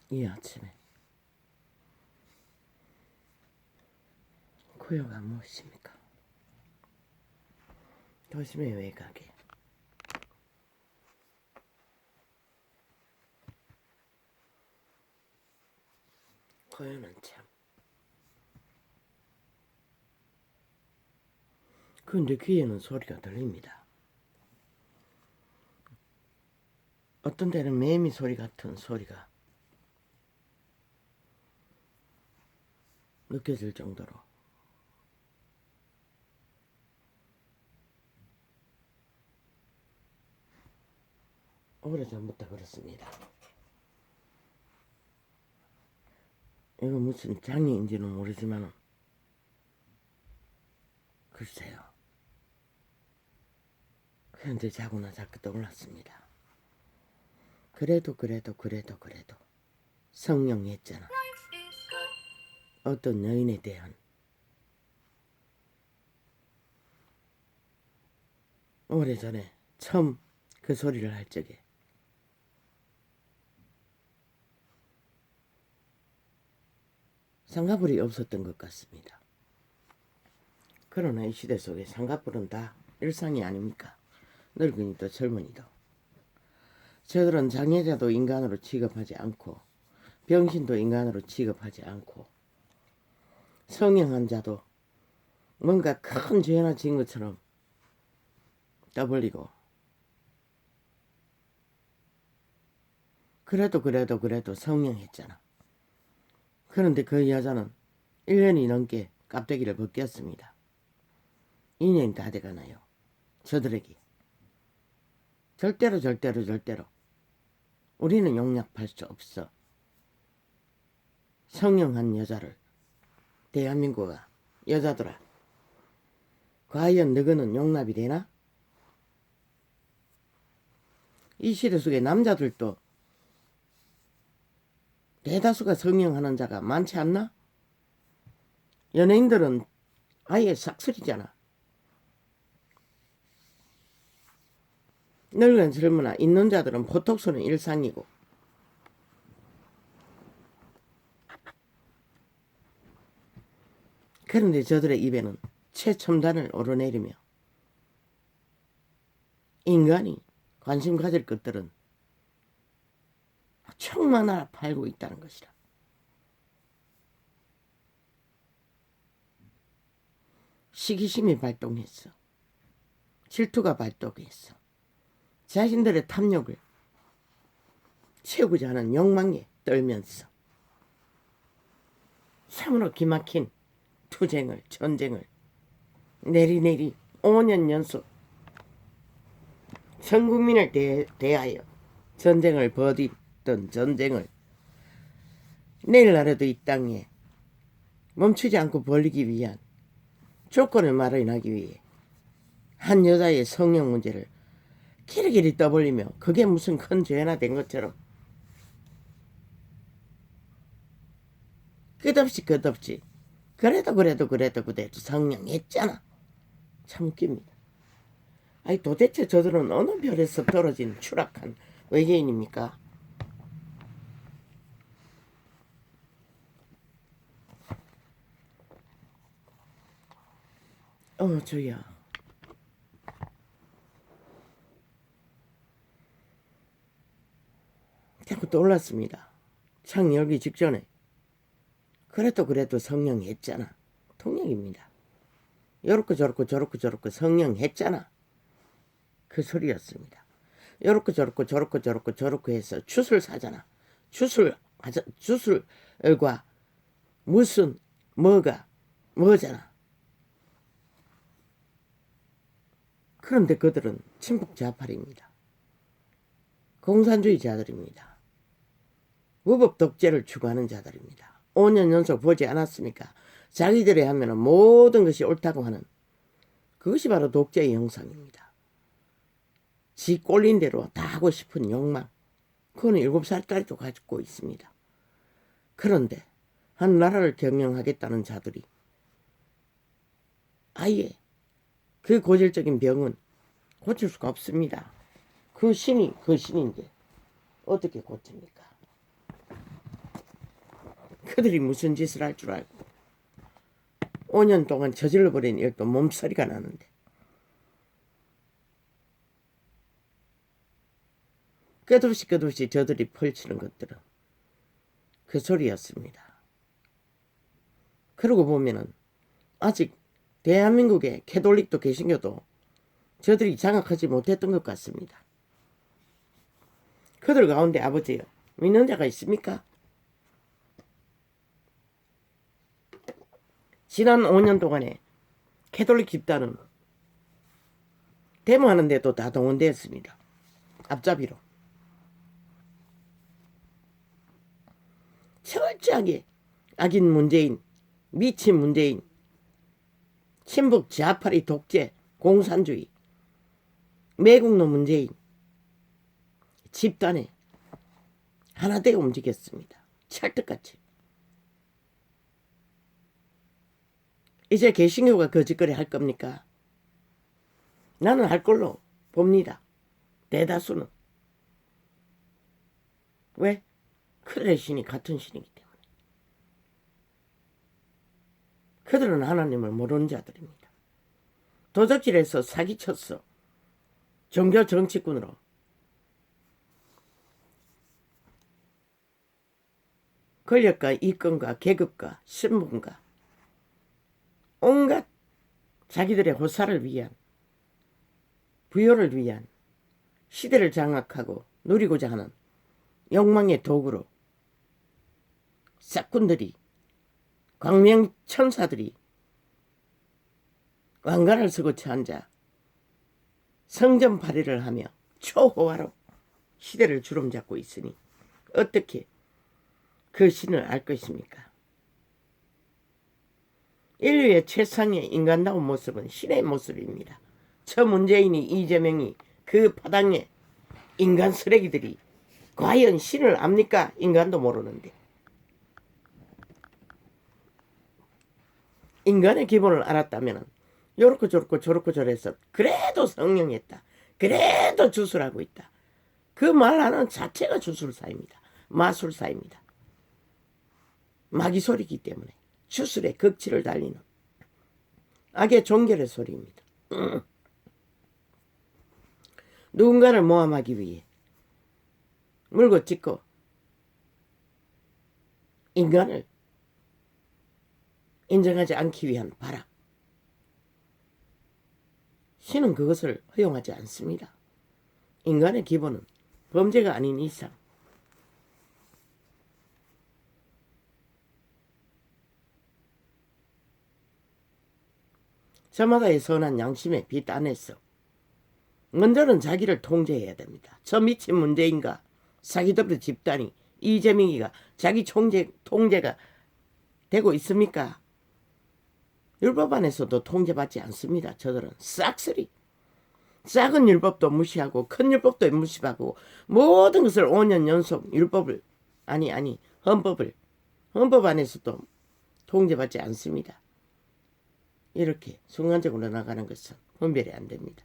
이 아침에 고요가 무엇입니까? 도심의 외곽에 고요는 참, 그런데 귀에는 소리가 들립니다. 어떤 때는 매미 소리 같은 소리가 느껴질 정도로 오래전부터 그렇습니다. 이거 무슨 장애인지는 모르지만 글쎄요. 그런데 자꾸나 자꾸 떠올랐습니다. 그래도 성령이 했잖아. 어떤 여인에 대한 오래전에 처음 그 소리를 할 적에 쌍꺼풀이 없었던 것 같습니다. 그러나 이 시대 속에 쌍꺼풀은 다 일상이 아닙니까? 늙은이도 젊은이도. 저들은 장애자도 인간으로 취급하지 않고 병신도 인간으로 취급하지 않고 성형한 자도 뭔가 큰 죄 하나 지은 것처럼 떠벌리고 그래도 성형했잖아. 그런데 그 여자는 1년이 넘게 깝대기를 벗겼습니다. 2년이 다 돼가나요. 저들에게. 절대로 우리는 용납할 수 없어. 성형한 여자를 대한민국아, 여자들아, 과연 너희는 용납이 되나? 이 시대 속에 남자들도 대다수가 성형하는 자가 많지 않나? 연예인들은 아예 싹쓸이잖아. 늙은 젊으나 있는 자들은 보톡스는 일상이고 그런데 저들의 입에는 최첨단을 오르내리며 인간이 관심 가질 것들은 총만 하나 팔고 있다는 것이라. 시기심이 발동했어. 질투가 발동했어. 자신들의 탐욕을 채우고자 하는 욕망에 떨면서 참으로 기막힌 투쟁을, 전쟁을 내리 5년 연속 전 국민을 대하여 전쟁을 벌이던 전쟁을 내일날에도 이 땅에 멈추지 않고 벌이기 위한 조건을 마련하기 위해 한 여자의 성형 문제를 길이길이 떠벌리며 그게 무슨 큰 죄나 된 것처럼 끝없이 그래도 성형했잖아. 참 웃깁니다. 아니 도대체 저들은 어느 별에서 떨어진 추락한 외계인입니까? 주야. 자꾸 떠올랐습니다. 창 열기 직전에 그래도 성령했잖아. 통역입니다. 요렇고 저렇고 성령했잖아. 그 소리였습니다. 요렇고 저렇고 해서 주술 사잖아. 주술과 무슨 뭐잖아. 그런데 그들은 친북 좌팔입니다. 공산주의자들입니다. 무법 독재를 추구하는 자들입니다. 5년 연속 보지 않았습니까? 자기들이 하면 모든 것이 옳다고 하는 그것이 바로 독재의 형상입니다. 지 꼴린 대로 다 하고 싶은 욕망, 그거는 7살짜리도 가지고 있습니다. 그런데 한 나라를 경영하겠다는 자들이 아예 그 고질적인 병은 고칠 수가 없습니다. 그 신이 그 신인데 어떻게 고칩니까? 그들이 무슨 짓을 할 줄 알고 5년 동안 저질러버린 일도 몸서리가 나는데 끝없이 저들이 펼치는 것들은 그 소리였습니다. 그러고 보면은 아직 대한민국에 캐톨릭도 개신교도 저들이 장악하지 못했던 것 같습니다. 그들 가운데 아버지요, 믿는 자가 있습니까? 지난 5년 동안에 캐톨릭 집단은 데모하는데도 다 동원되었습니다. 앞잡이로. 철저하게 악인 문재인, 미친 문재인, 친북 좌파리 독재, 공산주의, 매국노 문재인 집단에 하나 되어 움직였습니다. 찰떡같이. 이제 개신교가 거짓거리 할 겁니까? 나는 할 걸로 봅니다. 대다수는. 왜? 그들의 신이 같은 신이기 때문에. 그들은 하나님을 모르는 자들입니다. 도적질해서 사기쳤어. 종교 정치꾼으로. 권력과 이권과 계급과 신분과 온갖 자기들의 호사를 위한, 부여를 위한, 시대를 장악하고 누리고자 하는 욕망의 도구로 싹군들이, 광명천사들이 왕관을 쓰고 앉아 성전 발휘를 하며 초호화로 시대를 주름잡고 있으니 어떻게 그 신을 알 것입니까? 인류의 최상의 인간다운 모습은 신의 모습입니다. 저 문재인이, 이재명이, 그 파당의 인간 쓰레기들이 과연 신을 압니까? 인간도 모르는데. 인간의 기본을 알았다면 요렇고 저렇고 저렇고 저래서 그래도 성령했다. 그래도 주술하고 있다. 그 말 하는 자체가 주술사입니다. 마술사입니다. 마귀소리이기 때문에 주술의 극치를 달리는 악의 종결의 소리입니다. 누군가를 모함하기 위해 물고 찢고 인간을 인정하지 않기 위한 발악. 신은 그것을 허용하지 않습니다. 인간의 기본은 범죄가 아닌 이상 저마다의 선한 양심의 빛 안에서 먼저는 자기를 통제해야 됩니다. 저 미친 문재인과 사기더블 집단이, 이재명이가 자기 통제가 되고 있습니까? 율법 안에서도 통제받지 않습니다. 저들은 싹쓸이 작은 율법도 무시하고 큰 율법도 무시하고 모든 것을 5년 연속 율법을 헌법 안에서도 통제받지 않습니다. 이렇게 순간적으로 나가는 것은 분별이 안 됩니다.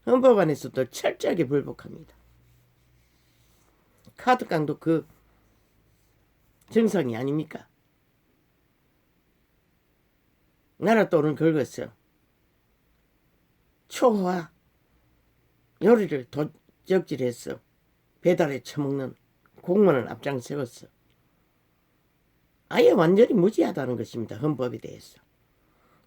헌법 안에서도 철저하게 불복합니다. 카드깡도 그 증상이 아닙니까? 나라 돈을 긁었어. 초호화 요리를 도적질했어. 배달에 처먹는 공무원을 앞장세웠어. 아예 완전히 무지하다는 것입니다. 헌법에 대해서.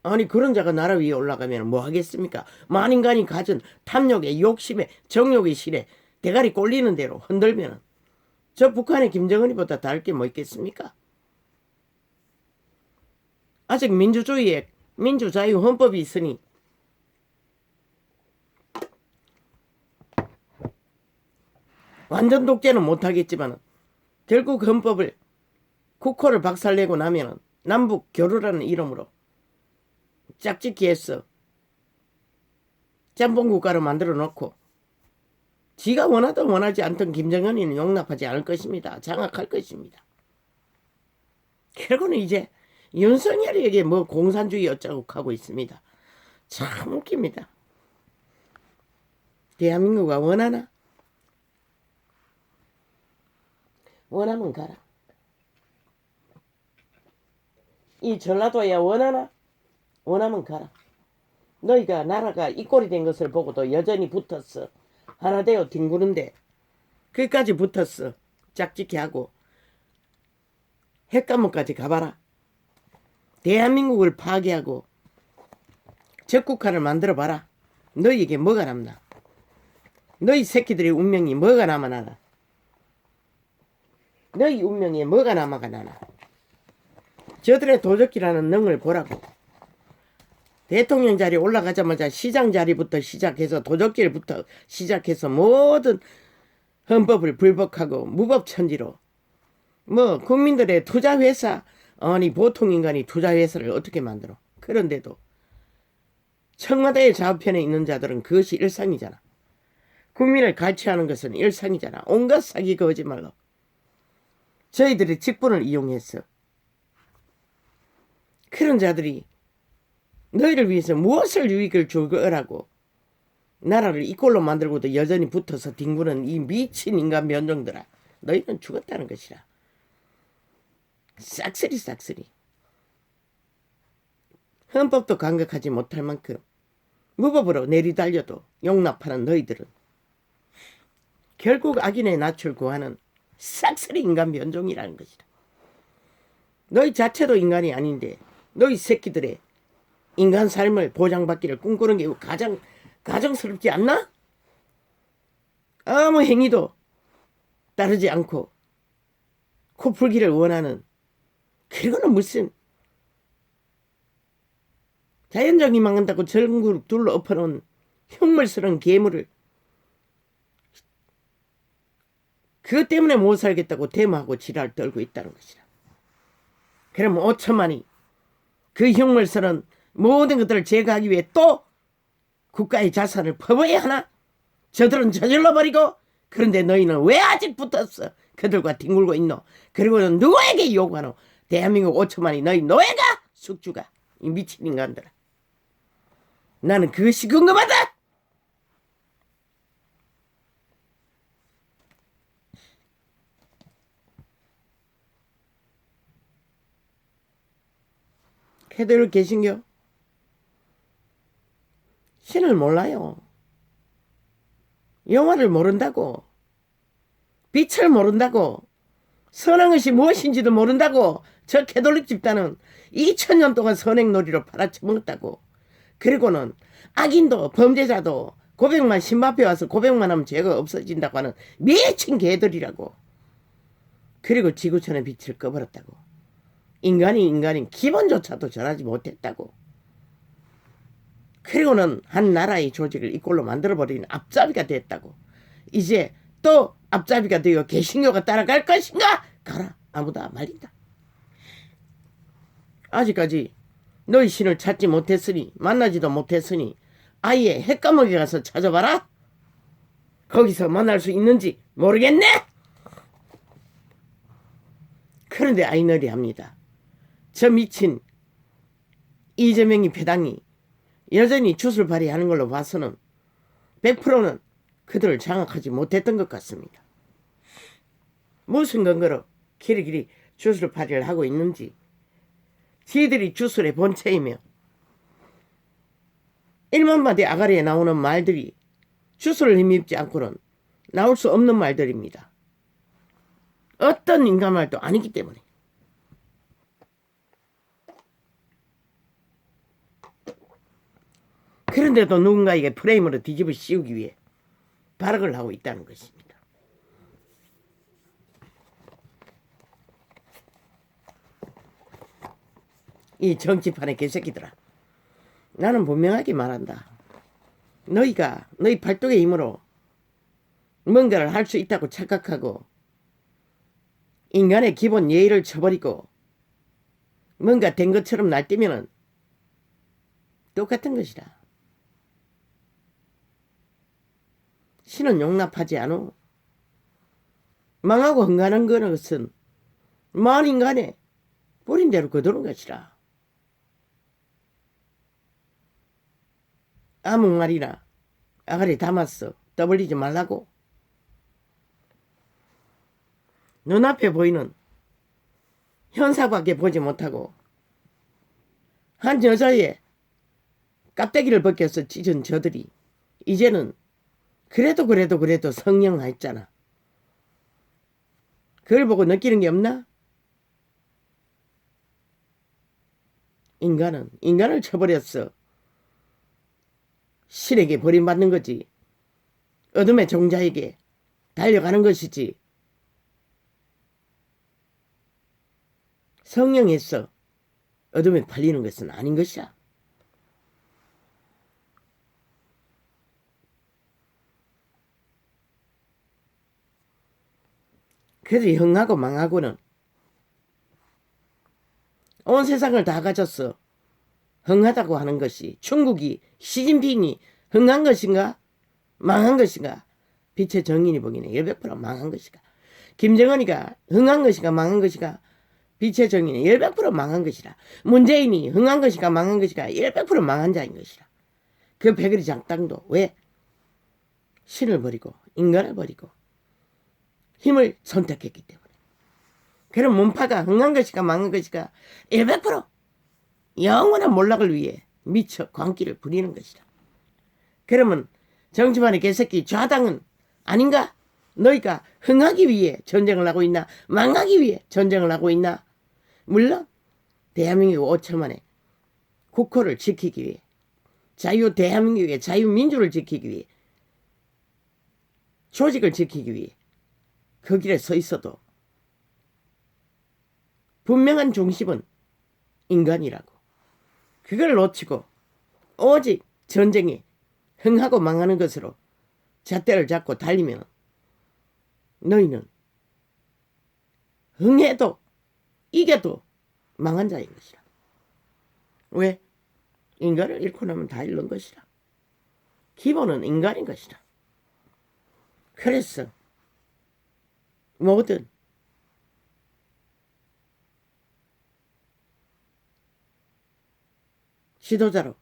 아니 그런 자가 나라 위에 올라가면 뭐 하겠습니까? 만인간이 가진 탐욕에, 욕심에, 정욕의 실에 대가리 꼴리는 대로 흔들면은 저 북한의 김정은이보다 다를 게 뭐 있겠습니까? 아직 민주주의에 민주자유 헌법이 있으니 완전 독재는 못하겠지만 결국 헌법을 국호를 박살내고 나면은 남북 교류라는 이름으로 짝짓기 해서 짬뽕 국가를 만들어 놓고 지가 원하든 원하지 않든 김정은이는 용납하지 않을 것입니다. 장악할 것입니다. 결국은 이제 윤석열에게 뭐 공산주의 어쩌고 하고 있습니다. 참 웃깁니다. 대한민국가 원하나? 원하면 가라. 이 전라도에 원하나? 원하면 가라. 너희가 나라가 이 꼴이 된 것을 보고도 여전히 붙었어. 하나 되어 뒹구는데 거기까지 붙었어. 짝짓기 하고 핵감옥까지 가봐라. 대한민국을 파괴하고 적국화를 만들어봐라. 너희에게 뭐가 남나? 너희 새끼들의 운명이 뭐가 남아나나? 너희 운명에 뭐가 남아가 나나? 저들의 도적기라는 능을 보라고. 대통령 자리에 올라가자마자 시장 자리부터 시작해서 도적질부터 시작해서 모든 헌법을 불복하고 무법천지로 뭐 국민들의 투자회사, 아니 보통 인간이 투자회사를 어떻게 만들어? 그런데도 청와대의 좌우편에 있는 자들은 그것이 일상이잖아. 국민을 갈취하는 것은 일상이잖아. 온갖 사기 거짓말로 저희들의 직분을 이용했어. 그런 자들이 너희를 위해서 무엇을 유익을 줄 거라고 나라를 이 꼴로 만들고도 여전히 붙어서 뒹구는 이 미친 인간 변종들아. 너희는 죽었다는 것이라. 싹쓸이 싹쓸이. 헌법도 강력하지 못할 만큼 무법으로 내리달려도 용납하는 너희들은 결국 악인의 낯을 구하는 싹쓸이 인간 변종이라는 것이다. 너희 자체도 인간이 아닌데 너희 새끼들의 인간 삶을 보장받기를 꿈꾸는 게 가장 가정스럽지 않나? 아무 행위도 따르지 않고 코풀기를 원하는 그거는 무슨 자연적이 망한다고 전국 둘러 엎어놓은 흉물스러운 괴물을 그것 때문에 못 살겠다고 데모하고 지랄 떨고 있다는 것이라. 그럼 5천만이 그 흉물스러운 모든 것들을 제거하기 위해 또 국가의 자산을 퍼부어야 하나? 저들은 저질러 버리고 그런데 너희는 왜 아직 붙었어? 그들과 뒹굴고 있노? 그리고는 누구에게 요구하노? 대한민국 5천만이 너희 노예가? 숙주가? 이 미친 인간들아. 나는 그것이 궁금하다. 걔들 계신겨? 신을 몰라요. 영화를 모른다고. 빛을 모른다고. 선한 것이 무엇인지도 모른다고. 저 캐톨릭 집단은 2000년 동안 선행놀이로 팔아쳐먹었다고. 그리고는 악인도 범죄자도 고백만 신바에 와서 고백만 하면 죄가 없어진다고 하는 미친 개들이라고. 그리고 지구촌의 빛을 꺼버렸다고. 인간인 기본조차도 전하지 못했다고. 그리고는 한 나라의 조직을 이꼴로 만들어버리는 앞잡이가 됐다고. 이제 또 앞잡이가 되어 개신교가 따라갈 것인가? 가라. 아무도 안 말린다. 아직까지 너희 신을 찾지 못했으니 만나지도 못했으니 아예 핵감옥에 가서 찾아봐라. 거기서 만날 수 있는지 모르겠네. 그런데 아이너리 합니다. 저 미친 이재명이 배당이 여전히 주술 발휘하는 걸로 봐서는 100%는 그들을 장악하지 못했던 것 같습니다. 무슨 근거로 길이길이 주술 발휘를 하고 있는지 지들이 주술의 본체이며 1만마디 아가리에 나오는 말들이 주술을 힘입지 않고는 나올 수 없는 말들입니다. 어떤 인간말도 아니기 때문에. 그런데도 누군가에게 프레임으로 뒤집어 씌우기 위해 발악을 하고 있다는 것입니다. 이 정치판의 개새끼들아. 나는 분명하게 말한다. 너희가 너희 발동의 힘으로 뭔가를 할 수 있다고 착각하고 인간의 기본 예의를 쳐버리고 뭔가 된 것처럼 날뛰면은 똑같은 것이다. 신은 용납하지 않아. 망하고 흥하는 것은 만 인간의 뿌린 대로 거두는 것이라. 아무 말이나 아가리 담았어. 떠벌리지 말라고. 눈앞에 보이는 현사밖에 보지 못하고 한 여자의 깍대기를 벗겨서 찢은 저들이 이제는 그래도 성령했잖아. 그걸 보고 느끼는 게 없나? 인간을 쳐버렸어. 신에게 버림받는 거지. 어둠의 종자에게 달려가는 것이지. 성령에서 어둠에 팔리는 것은 아닌 것이야. 그래서 흥하고 망하고는 온 세상을 다 가졌어. 흥하다고 하는 것이 중국이 시진핑이 흥한 것인가? 망한 것인가? 빛의 정인이 보기에는 100% 망한 것인가? 김정은이가 흥한 것인가 망한 것인가? 빛의 정인은 100% 망한 것이라. 문재인이 흥한 것인가 망한 것인가? 100% 망한 자인 것이라. 그 백의리 장당도 왜? 신을 버리고 인간을 버리고 힘을 선택했기 때문에. 그럼 문파가 흥한 것인가 망한 것인가? 100% 영원한 몰락을 위해 미쳐 광기를 부리는 것이다. 그러면 정치만의 개새끼 좌당은 아닌가? 너희가 흥하기 위해 전쟁을 하고 있나? 망하기 위해 전쟁을 하고 있나? 물론 대한민국 5천만의 국호를 지키기 위해 자유 대한민국의 자유민주를 지키기 위해 조직을 지키기 위해 그 길에 서 있어도 분명한 중심은 인간이라고. 그걸 놓치고 오직 전쟁에 흥하고 망하는 것으로 잣대를 잡고 달리면 너희는 흥해도 이겨도 망한 자인 것이라. 왜? 인간을 잃고 나면 다 잃는 것이라. 기본은 인간인 것이라. 그래서 모든 지도자로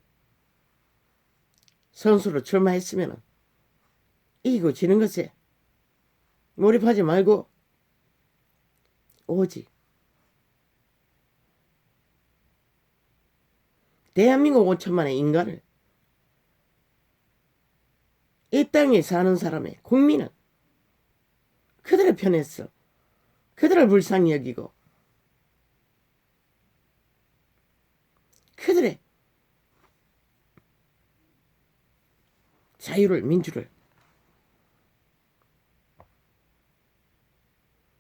선수로 출마했으면 이기고 지는 것에 몰입하지 말고 오직 대한민국 5천만의 인간을 이 땅에 사는 사람의 국민은 그들의 편에서 그들을 불쌍히 여기고 그들의 자유를 민주를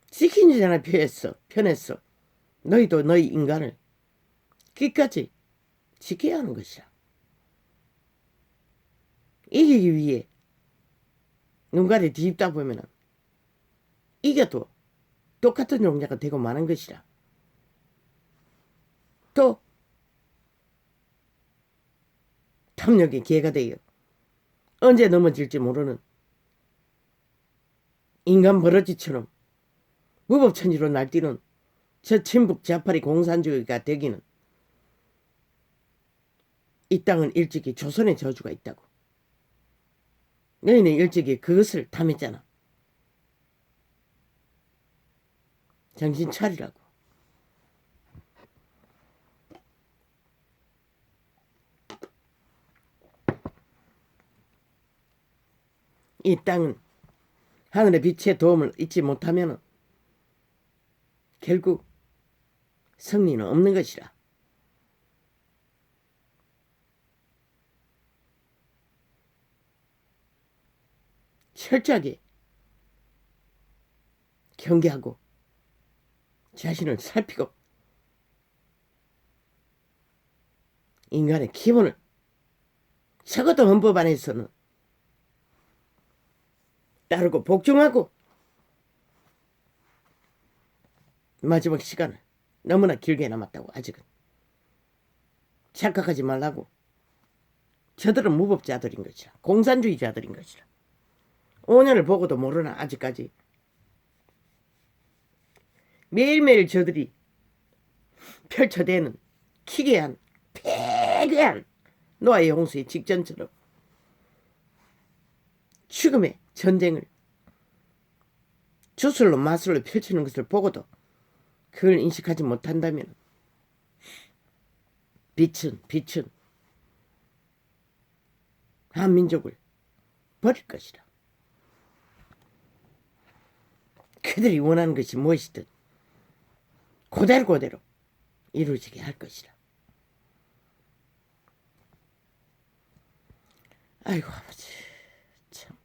지키는 자의 편에서 너희도 너희 인간을 끝까지 지켜야 하는 것이야. 이기기 위해 눈가리 뒤집다 보면은 이겨도 똑같은 종자가 되고 마는 것이라. 또 탐욕의 기회가 되어 언제 넘어질지 모르는 인간 버러지처럼 무법천지로 날뛰는 저 친북 자파리 공산주의가 되기는 이 땅은 일찍이 조선의 저주가 있다고. 너희는 일찍이 그것을 탐했잖아. 정신 차리라고. 이 땅은 하늘의 빛의 도움을 잊지 못하면 결국 승리는 없는 것이라. 철저하게 경계하고 자신을 살피고 인간의 기본을 적어도 헌법 안에서는 따르고 복종하고 마지막 시간을 너무나 길게 남았다고. 아직은 착각하지 말라고. 저들은 무법자들인 것이라. 공산주의자들인 것이라. 5년을 보고도 모르나 아직까지. 매일매일 저들이 펼쳐대는 기괴한 폐괴한 노아의 홍수의 직전처럼 죽음의 전쟁을 주술로 마술로 펼치는 것을 보고도 그걸 인식하지 못한다면 빛은 한민족을 버릴 것이라. 그들이 원하는 것이 무엇이든 그대로 이루어지게 할 것이라. 아이고 아버지, 참,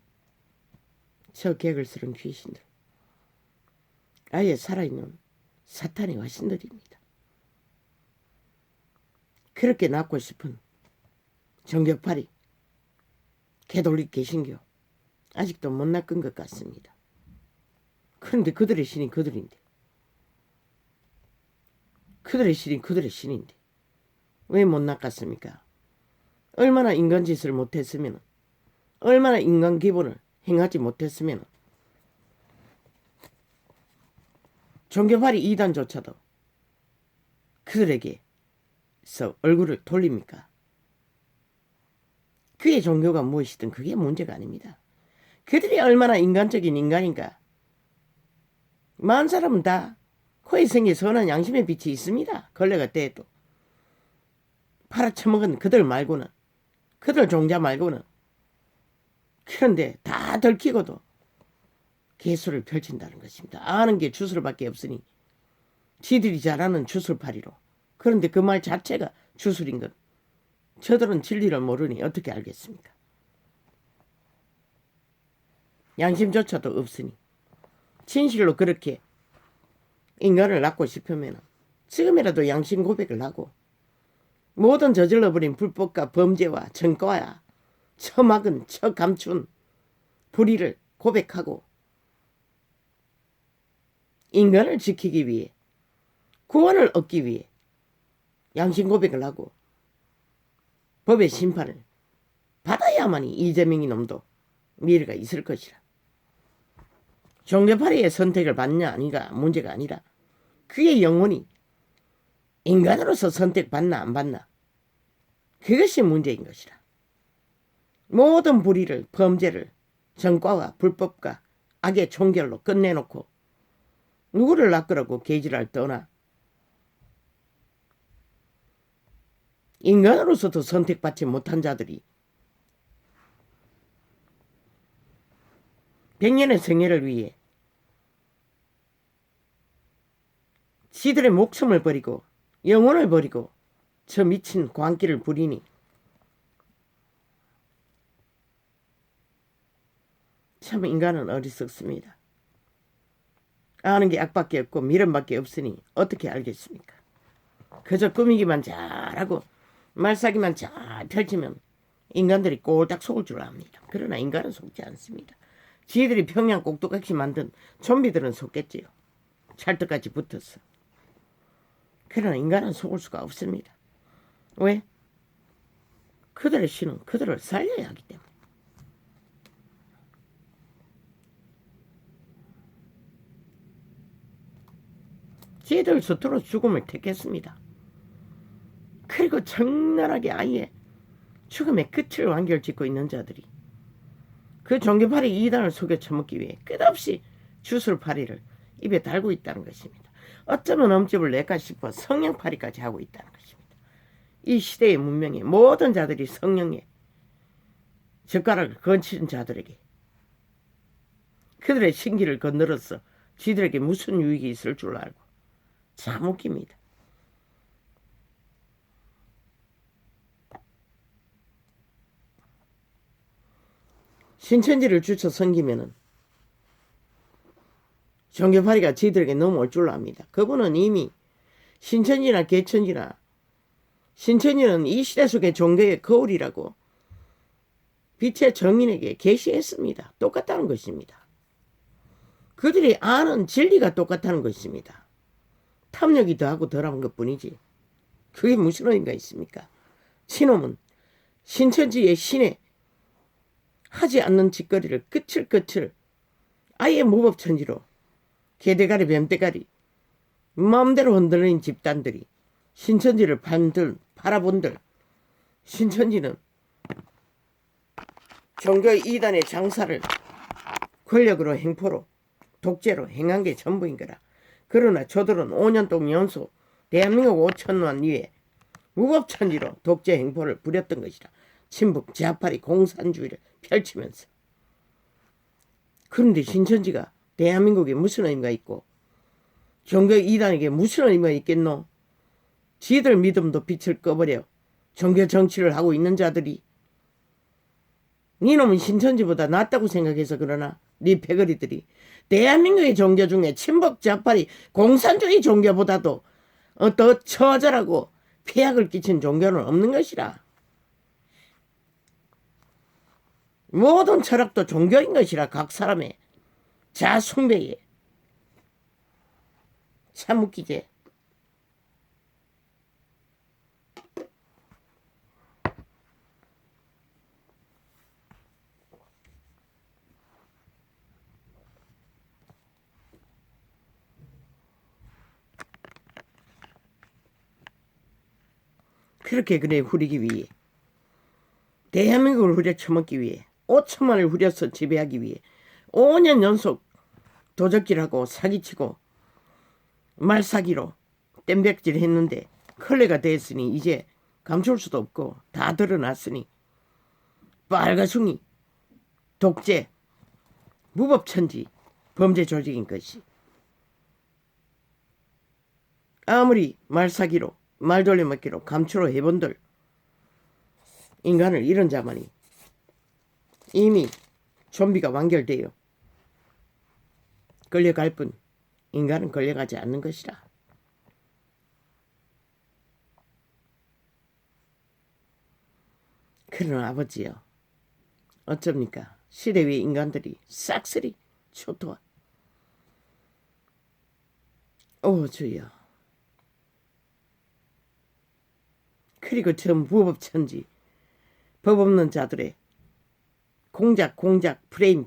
저 개걸스런 귀신들, 아예 살아있는 사탄의 화신들입니다. 그렇게 낳고 싶은 정격파리, 개돌리 개신교 아직도 못 낚은 것 같습니다. 그런데 그들의 신이 그들인데, 그들의 신이 그들의 신인데 왜 못 낚았습니까? 얼마나 인간 짓을 못했으면, 얼마나 인간 기본을 행하지 못했으면 종교파리 이단조차도 그들에게서 얼굴을 돌립니까? 그의 종교가 무엇이든 그게 문제가 아닙니다. 그들이 얼마나 인간적인 인간인가. 많은 사람은 다 코에 생긴 선한 양심의 빛이 있습니다. 걸레가 떼도. 팔아쳐먹은 그들 말고는, 그들 종자 말고는. 그런데 다 들키고도 개수를 펼친다는 것입니다. 아는 게 주술밖에 없으니 지들이 잘 아는 주술파리로. 그런데 그 말 자체가 주술인 것, 저들은 진리를 모르니 어떻게 알겠습니까? 양심조차도 없으니 진실로 그렇게 인간을 낳고 싶으면 지금이라도 양심 고백을 하고 모든 저질러버린 불법과 범죄와 전과와 처막은 처감춘 불의를 고백하고 인간을 지키기 위해, 구원을 얻기 위해 양심 고백을 하고 법의 심판을 받아야만이 이재명이 놈도 미래가 있을 것이라. 종교파리의 선택을 받냐 아니가 문제가 아니라 그의 영혼이 인간으로서 선택받나 안 받나, 그것이 문제인 것이라. 모든 불의를, 범죄를 전과와 불법과 악의 총결로 끝내놓고 누구를 낚으라고 개지랄 떠나 인간으로서도 선택받지 못한 자들이 100년의 생애를 위해 지들의 목숨을 버리고 영혼을 버리고 저 미친 광기를 부리니 참 인간은 어리석습니다. 아는 게 악밖에 없고 미련밖에 없으니 어떻게 알겠습니까? 그저 꾸미기만 잘하고 말싸기만 잘 펼치면 인간들이 꼴딱 속을 줄 압니다. 그러나 인간은 속지 않습니다. 지들이 평양 꼭두각시 만든 좀비들은 속겠지요. 찰떡같이 붙었어. 그러나 인간은 속을 수가 없습니다. 왜? 그들의 신은 그들을 살려야 하기 때문에. 지들 스스로 죽음을 택했습니다. 그리고 적나라하게 아예 죽음의 끝을 완결짓고 있는 자들이 그 종교파리 이단을 속여 처먹기 위해 끝없이 주술파리를 입에 달고 있다는 것입니다. 어쩌면 엄집을 낼까 싶어 성령파리까지 하고 있다는 것입니다. 이 시대의 문명에 모든 자들이 성령에 젓가락을 건치는 자들에게 그들의 신기를 건드려서 지들에게 무슨 유익이 있을 줄 알고 참 웃깁니다. 신천지를 주쳐 섬기면은 종교파리가 지들에게 넘어올 줄 압니다. 그분은 이미 신천지나 개천지나, 신천지는 이 시대 속의 종교의 거울이라고 빛의 정인에게 계시했습니다. 똑같다는 것입니다. 그들이 아는 진리가 똑같다는 것입니다. 탐욕이 더하고 덜한 것뿐이지 그게 무슨 의미가 있습니까? 신놈은 신천지의 신에 하지 않는 짓거리를 끝을 아예 무법천지로 개대가리 뱀대가리 마음대로 흔들린 집단들이 신천지를 팔아본들, 신천지는 종교 이단의 장사를 권력으로 행포로 독재로 행한 게 전부인 거라. 그러나 저들은 5년 동안 연속 대한민국 5천만 위에 무법천지로 독재 행포를 부렸던 것이라. 친북 좌파리 공산주의를 펼치면서. 그런데 신천지가 대한민국에 무슨 의미가 있고 종교 이단에게 무슨 의미가 있겠노? 지들 믿음도 빛을 꺼버려 종교 정치를 하고 있는 자들이. 니놈은 신천지보다 낫다고 생각해서 그러나? 니 패거리들이 대한민국의 종교 중에 친북 좌파리 공산주의 종교보다도 더 처절하고 폐악을 끼친 종교는 없는 것이라. 모든 철학도 종교인 것이라. 각 사람의 자숭배에. 참 웃기지. 그렇게 그래 후리기 위해, 대한민국을 후려쳐먹기 위해, 5천만을 후려서 지배하기 위해 5년 연속 도적질하고 사기치고 말사기로 땜백질 했는데 걸레가 됐으니 이제 감출 수도 없고 다 드러났으니 빨가숭이 독재 무법천지 범죄 조직인 것이. 아무리 말사기로 말돌려먹기로 감추로 해본들 인간을 잃은 자만이 이미 좀비가 완결되어 끌려갈 뿐 인간은 끌려가지 않는 것이라. 그러나 아버지여, 어쩝니까? 시대 위의 인간들이 싹쓸이 초토화. 오 주여. 그리고 저 무법천지 법 없는 자들의 공작 프레임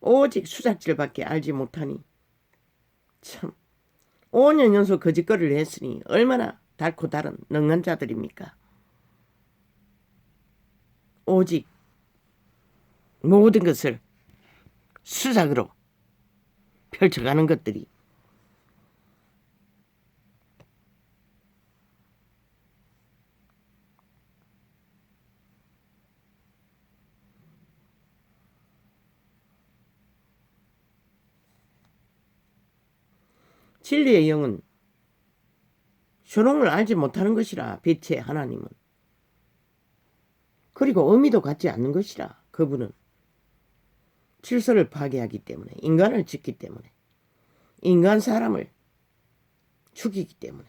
오직 수작질밖에 알지 못하니 참 5년 연속 거짓거리를 했으니 얼마나 달고 다른 능한 자들입니까? 오직 모든 것을 수작으로 펼쳐가는 것들이 진리의 영은 쇼롱을 알지 못하는 것이라. 빛의 하나님은. 그리고 의미도 갖지 않는 것이라. 그분은 질서를 파괴하기 때문에, 인간을 짓기 때문에, 인간 사람을 죽이기 때문에.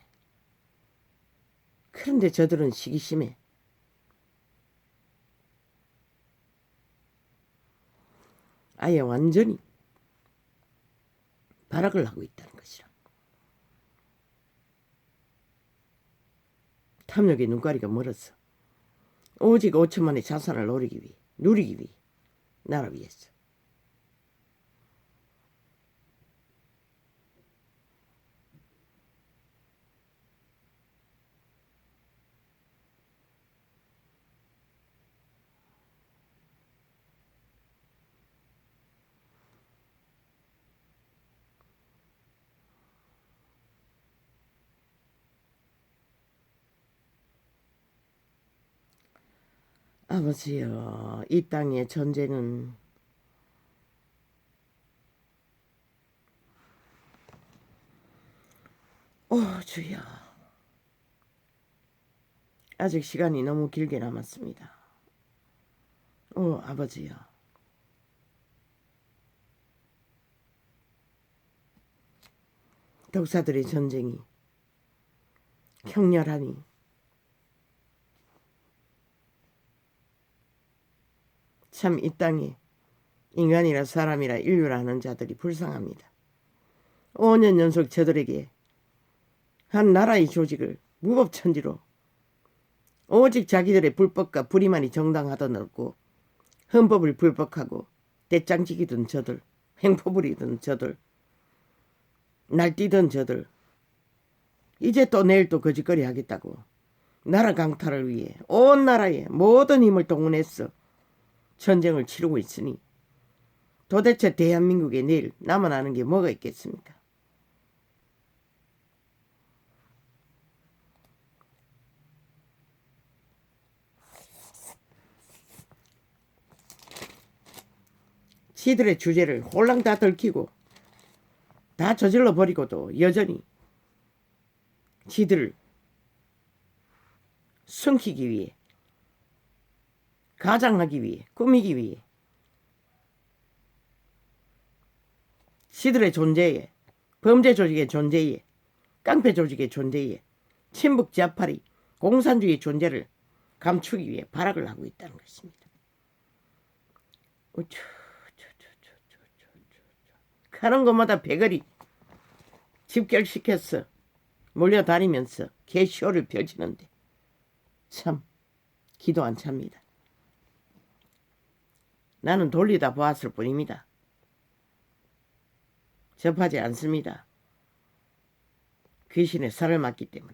그런데 저들은 시기심에 아예 완전히 발악을 하고 있다는 것이라. 탐욕의 눈가리가 멀었어. 오직 5천만의 자산을 누리기 위해, 나를 위해서. 아버지여, 이 땅의 전쟁은 주여, 아직 시간이 너무 길게 남았습니다. 아버지여, 독사들의 전쟁이 격렬하니 참 이 땅에 인간이라 사람이라 인류라 하는 자들이 불쌍합니다. 5년 연속 저들에게 한 나라의 조직을 무법천지로 오직 자기들의 불법과 불의만이 정당하다고 헌법을 불법하고 떼짱지기던 저들, 횡포부리던 저들, 날뛰던 저들, 이제 또 내일 또 거짓거리 하겠다고 나라 강탈을 위해 온 나라의 모든 힘을 동원해서 전쟁을 치르고 있으니 도대체 대한민국에 내일 남아나는 게 뭐가 있겠습니까? 지들의 주제를 홀랑 다 들키고 다 저질러 버리고도 여전히 지들을 숨기기 위해, 가장하기 위해, 꾸미기 위해 지들의 존재에, 범죄 조직의 존재에, 깡패 조직의 존재에, 친북 좌파리 공산주의 존재를 감추기 위해 발악을 하고 있다는 것입니다. 가는 곳마다 배거리 집결시켜서 몰려다니면서 개쇼를 펼치는데 참 기도 안 찹니다. 나는 돌리다 보았을 뿐입니다. 접하지 않습니다. 귀신의 살을 맞기 때문에.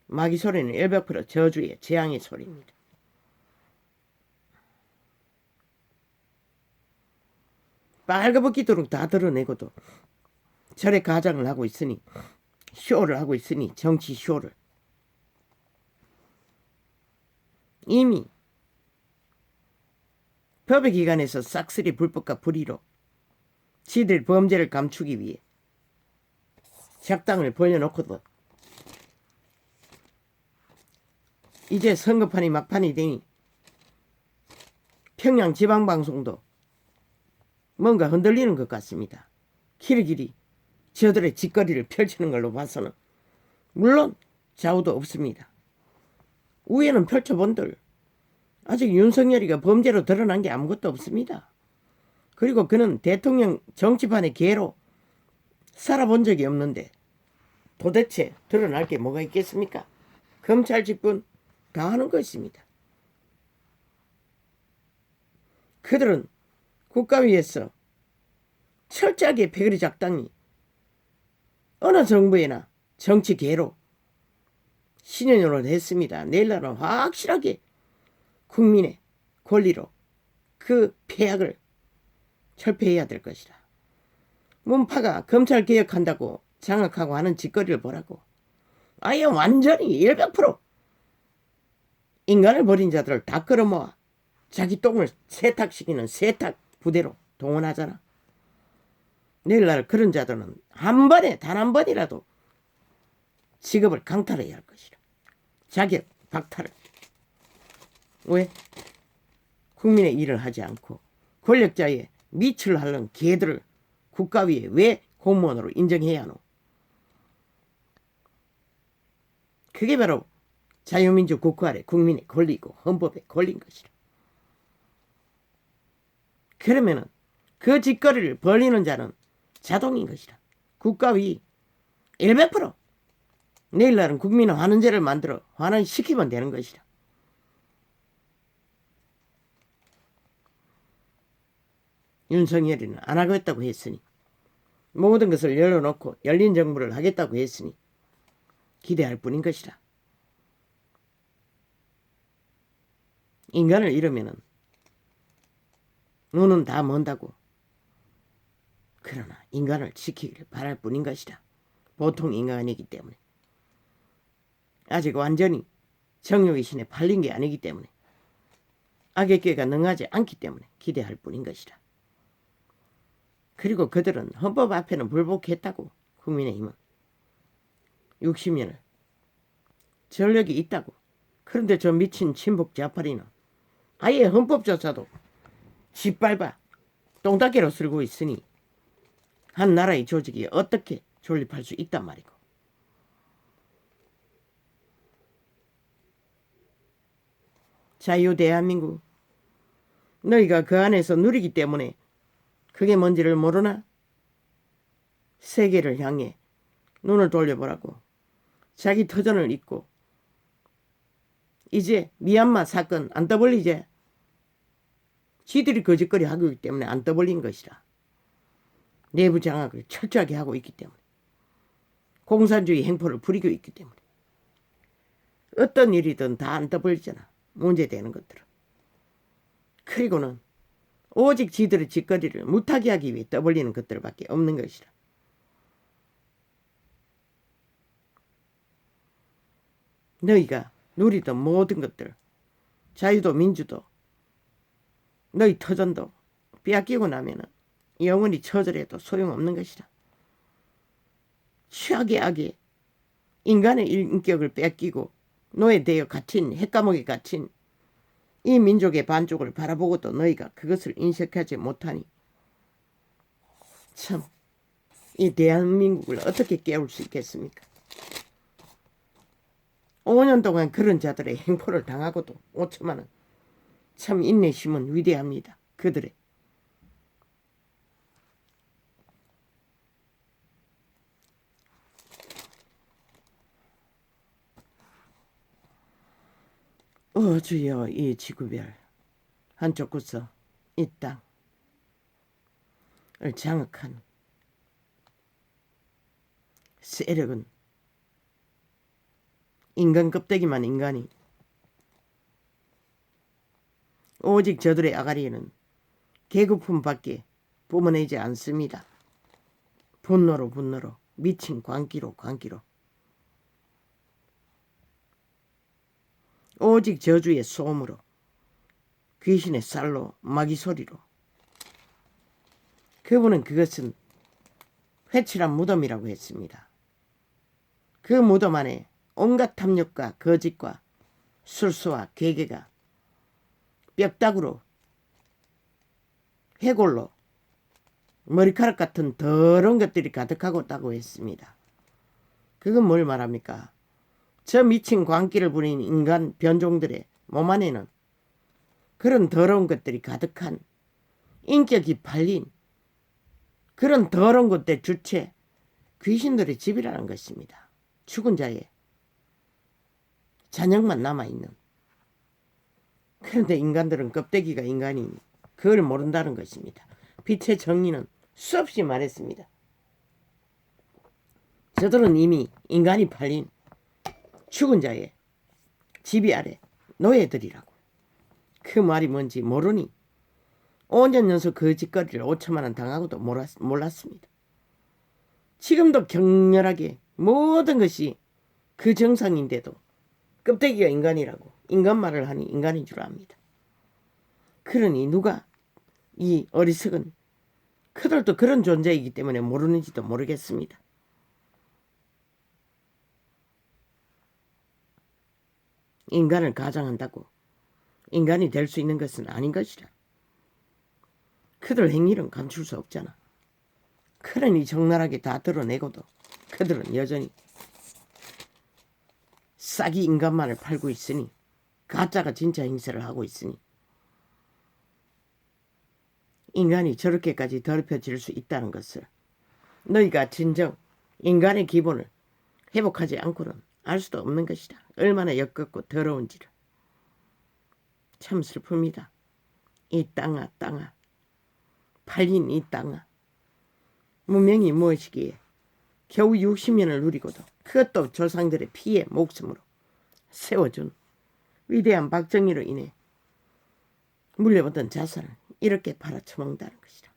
마귀 소리는 100% 저주의 재앙의 소리입니다. 빨가벗기도록 다 드러내고도 절에 가장을 하고 있으니, 쇼를 하고 있으니, 정치 쇼를. 이미 법의 기관에서 싹쓸이 불법과 불의로 지들 범죄를 감추기 위해 작당을 벌려놓고도 이제 선거판이 막판이 되니 평양 지방방송도 뭔가 흔들리는 것 같습니다. 길이길이 저들의 짓거리를 펼치는 걸로 봐서는 물론 좌우도 없습니다. 위에는 펼쳐본들 아직 윤석열이가 범죄로 드러난 게 아무것도 없습니다. 그리고 그는 대통령 정치판의 개로 살아본 적이 없는데 도대체 드러날 게 뭐가 있겠습니까? 검찰 직분 다 하는 것입니다. 그들은 국가위에서 철저하게 패거리 작당이 어느 정부에나 정치 개로 신현으로 했습니다. 내일날은 확실하게 국민의 권리로 그 폐악을 철폐해야 될 것이다. 문파가 검찰 개혁한다고 장악하고 하는 짓거리를 보라고. 아예 완전히 100% 인간을 버린 자들을 다 끌어모아 자기 똥을 세탁시키는 세탁 부대로 동원하잖아. 내일날 그런 자들은 한 번에 단 한 번이라도 직업을 강탈해야 할 것이다. 자격 박탈을. 왜? 국민의 일을 하지 않고 권력자의 미치를 하는 개들을 국가위에 왜 공무원으로 인정해야 하노? 그게 바로 자유민주 국가 아래 국민의 권리고 헌법에 걸린 것이다. 그러면은 그 짓거리를 벌리는 자는 자동인 것이다. 국가위 100% 내일날은 국민의 환원제를 만들어 환원시키면 되는 것이다. 윤석열이는 안 하겠다고 했으니, 모든 것을 열어놓고 열린 정부를 하겠다고 했으니 기대할 뿐인 것이다. 인간을 잃으면은 눈은 다 먼다고. 그러나 인간을 지키기를 바랄 뿐인 것이다. 보통 인간이기 때문에. 아직 완전히 정욕의 신에 팔린 게 아니기 때문에. 악의 꾀가 능하지 않기 때문에 기대할 뿐인 것이다. 그리고 그들은 헌법 앞에는 불복했다고. 국민의힘은 60년을 전력이 있다고. 그런데 저 미친 친북 좌파리는 아예 헌법조차도 짓밟아 똥닦이로 쓸고 있으니 한 나라의 조직이 어떻게 존립할 수 있단 말이고. 자유 대한민국, 너희가 그 안에서 누리기 때문에 그게 뭔지를 모르나? 세계를 향해 눈을 돌려보라고. 자기 터전을 잊고 이제 미얀마 사건 안 떠벌리지? 지들이 거짓거리 하고 있기 때문에 안 떠벌린 것이라. 내부 장악을 철저하게 하고 있기 때문에. 공산주의 행포를 부리고 있기 때문에. 어떤 일이든 다 안 떠벌리잖아. 문제되는 것들은. 그리고는 오직 지들의 짓거리를 무타게 하기 위해 떠벌리는 것들밖에 없는 것이라. 너희가 누리던 모든 것들, 자유도 민주도, 너희 터전도 빼앗기고 나면은 영원히 처절해도 소용없는 것이라. 최악의 악에 인간의 인격을 뺏기고 노예되어 갇힌 핵감옥에 갇힌 이 민족의 반쪽을 바라보고도 너희가 그것을 인식하지 못하니 참 이 대한민국을 어떻게 깨울 수 있겠습니까? 5년 동안 그런 자들의 행포를 당하고도 5천만 원. 참 인내심은 위대합니다. 그들의. 주여 이 지구별 한쪽 구석 이 땅을 장악한 세력은 인간 껍데기만 인간이 오직 저들의 아가리에는 계급품밖에 뿜어내지 않습니다. 분노로 미친 광기로 오직 저주의 소음으로 귀신의 쌀로 마귀 소리로 그분은 그것은 회칠한 무덤이라고 했습니다. 그 무덤 안에 온갖 탐욕과 거짓과 술수와 괴계가 뼈다구로 해골로 머리카락 같은 더러운 것들이 가득하고 있다고 했습니다. 그건 뭘 말합니까? 저 미친 광기를 부린 인간 변종들의 몸 안에는 그런 더러운 것들이 가득한 인격이 팔린 그런 더러운 것들 주체 귀신들의 집이라는 것입니다. 죽은 자의 잔영만 남아있는. 그런데 인간들은 껍데기가 인간이 그걸 모른다는 것입니다. 빛의 정리는 수없이 말했습니다. 저들은 이미 인간이 팔린 죽은 자의 지비 아래 노예들이라고. 그 말이 뭔지 모르니 5년 연속 그 짓거리를 5천만 원 당하고도 몰랐습니다. 지금도 격렬하게 모든 것이 그 정상인데도 껍데기가 인간이라고 인간 말을 하니 인간인 줄 압니다. 그러니 누가 이 어리석은 그들도 그런 존재이기 때문에 모르는지도 모르겠습니다. 인간을 가장한다고 인간이 될 수 있는 것은 아닌 것이라. 그들 행위는 감출 수 없잖아. 그러니 적나라하게 다 드러내고도 그들은 여전히 싹이 인간만을 팔고 있으니 가짜가 진짜 행세를 하고 있으니 인간이 저렇게까지 더럽혀질 수 있다는 것을 너희가 진정 인간의 기본을 회복하지 않고는 알 수도 없는 것이다. 얼마나 역겹고 더러운지를. 참 슬픕니다. 이 땅아 팔린 이 땅아 문명이 무엇이기에 겨우 60년을 누리고도 그것도 조상들의 피에 목숨으로 세워준 위대한 박정희로 인해 물려받은 자산을 이렇게 팔아쳐먹는다는 것이다.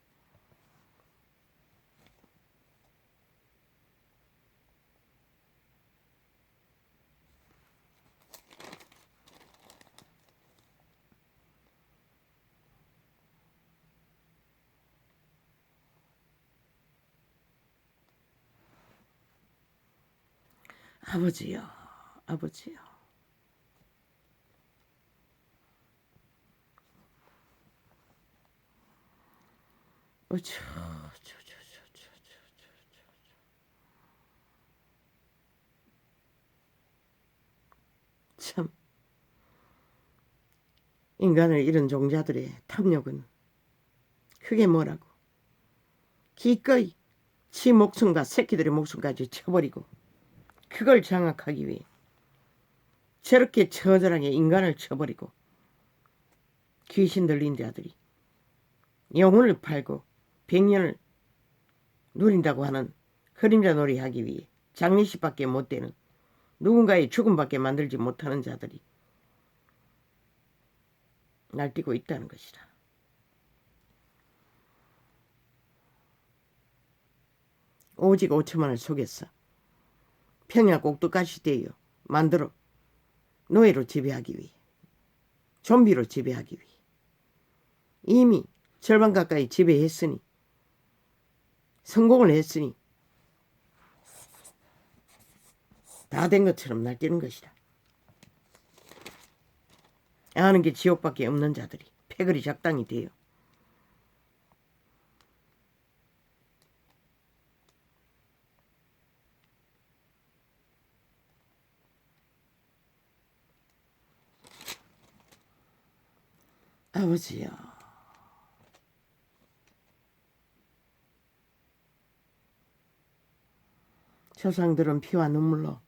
아버지요. 참 인간을 잃은 종자들의 탐욕은 그게 뭐라고 기꺼이 지 목숨과 새끼들의 목숨까지 쳐버리고 그걸 장악하기 위해 저렇게 처절하게 인간을 쳐버리고 귀신 들린 자들이 영혼을 팔고 100년을 누린다고 하는 그림자 놀이 하기 위해 장례식밖에 못 되는 누군가의 죽음밖에 만들지 못하는 자들이 날뛰고 있다는 것이다. 오직 5천만을 속였어. 평야 꼭두가시 되어 만들어 노예로 지배하기 위해 좀비로 지배하기 위해 이미 절반 가까이 지배했으니, 성공을 했으니 다 된 것처럼 날뛰는 것이다. 아는 게 지옥밖에 없는 자들이 패거리 작당이 돼요. 아버지야, 조상들은 피와 눈물로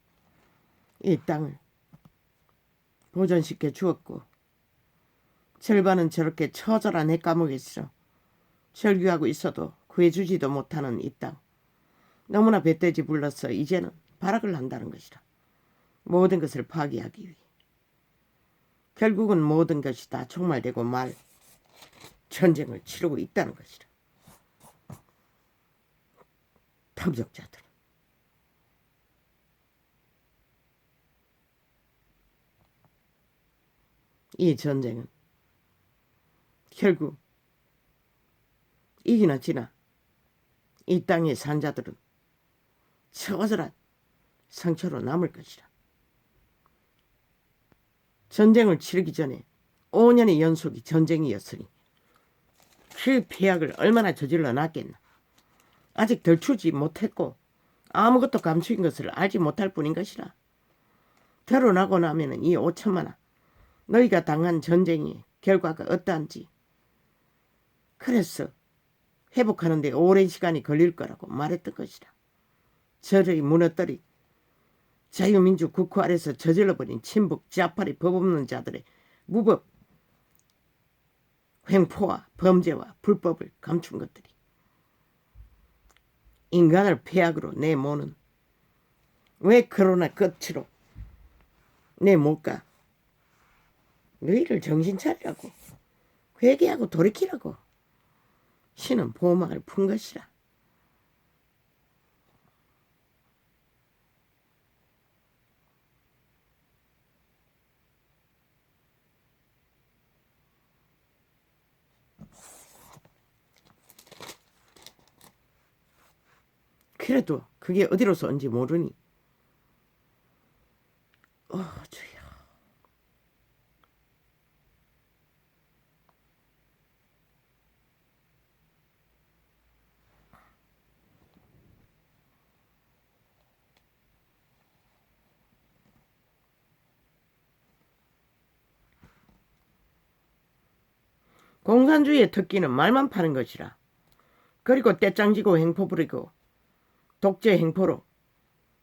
이 땅을 보존시켜 주었고, 절반은 저렇게 처절한 핵감옥에서 절규하고 있어도 구해주지도 못하는 이 땅, 너무나 배돼지 불러서 이제는 발악을 한다는 것이다. 모든 것을 파괴하기 위해. 결국은 모든 것이 다 종말되고 말 전쟁을 치르고 있다는 것이다. 탐정자들. 이 전쟁은 결국 이기나 지나 이 땅의 산자들은 처절한 상처로 남을 것이다. 전쟁을 치르기 전에 5년의 연속이 전쟁이었으니 그 폐악을 얼마나 저질러 놨겠나. 아직 덜추지 못했고 아무것도 감추인 것을 알지 못할 뿐인 것이라. 드러나고 나면은 이 5천만아, 너희가 당한 전쟁의 결과가 어떠한지, 그래서 회복하는 데 오랜 시간이 걸릴 거라고 말했던 것이다. 저의 무너뜨리 자유민주 국호 아래서 저질러버린 친북 자파리 법 없는 자들의 무법 횡포와 범죄와 불법을 감춘 것들이 인간을 폐악으로 내모는, 왜 그러나 끝으로 내몰까? 너희를 정신 차리라고, 회개하고 돌이키라고 신은 보호막을 푼 것이라. 그래도 그게 어디로서 온지 모르니 주여, 공산주의의 특기는 말만 파는 것이라. 그리고 떼짱지고 행포 부리고 독재 행포로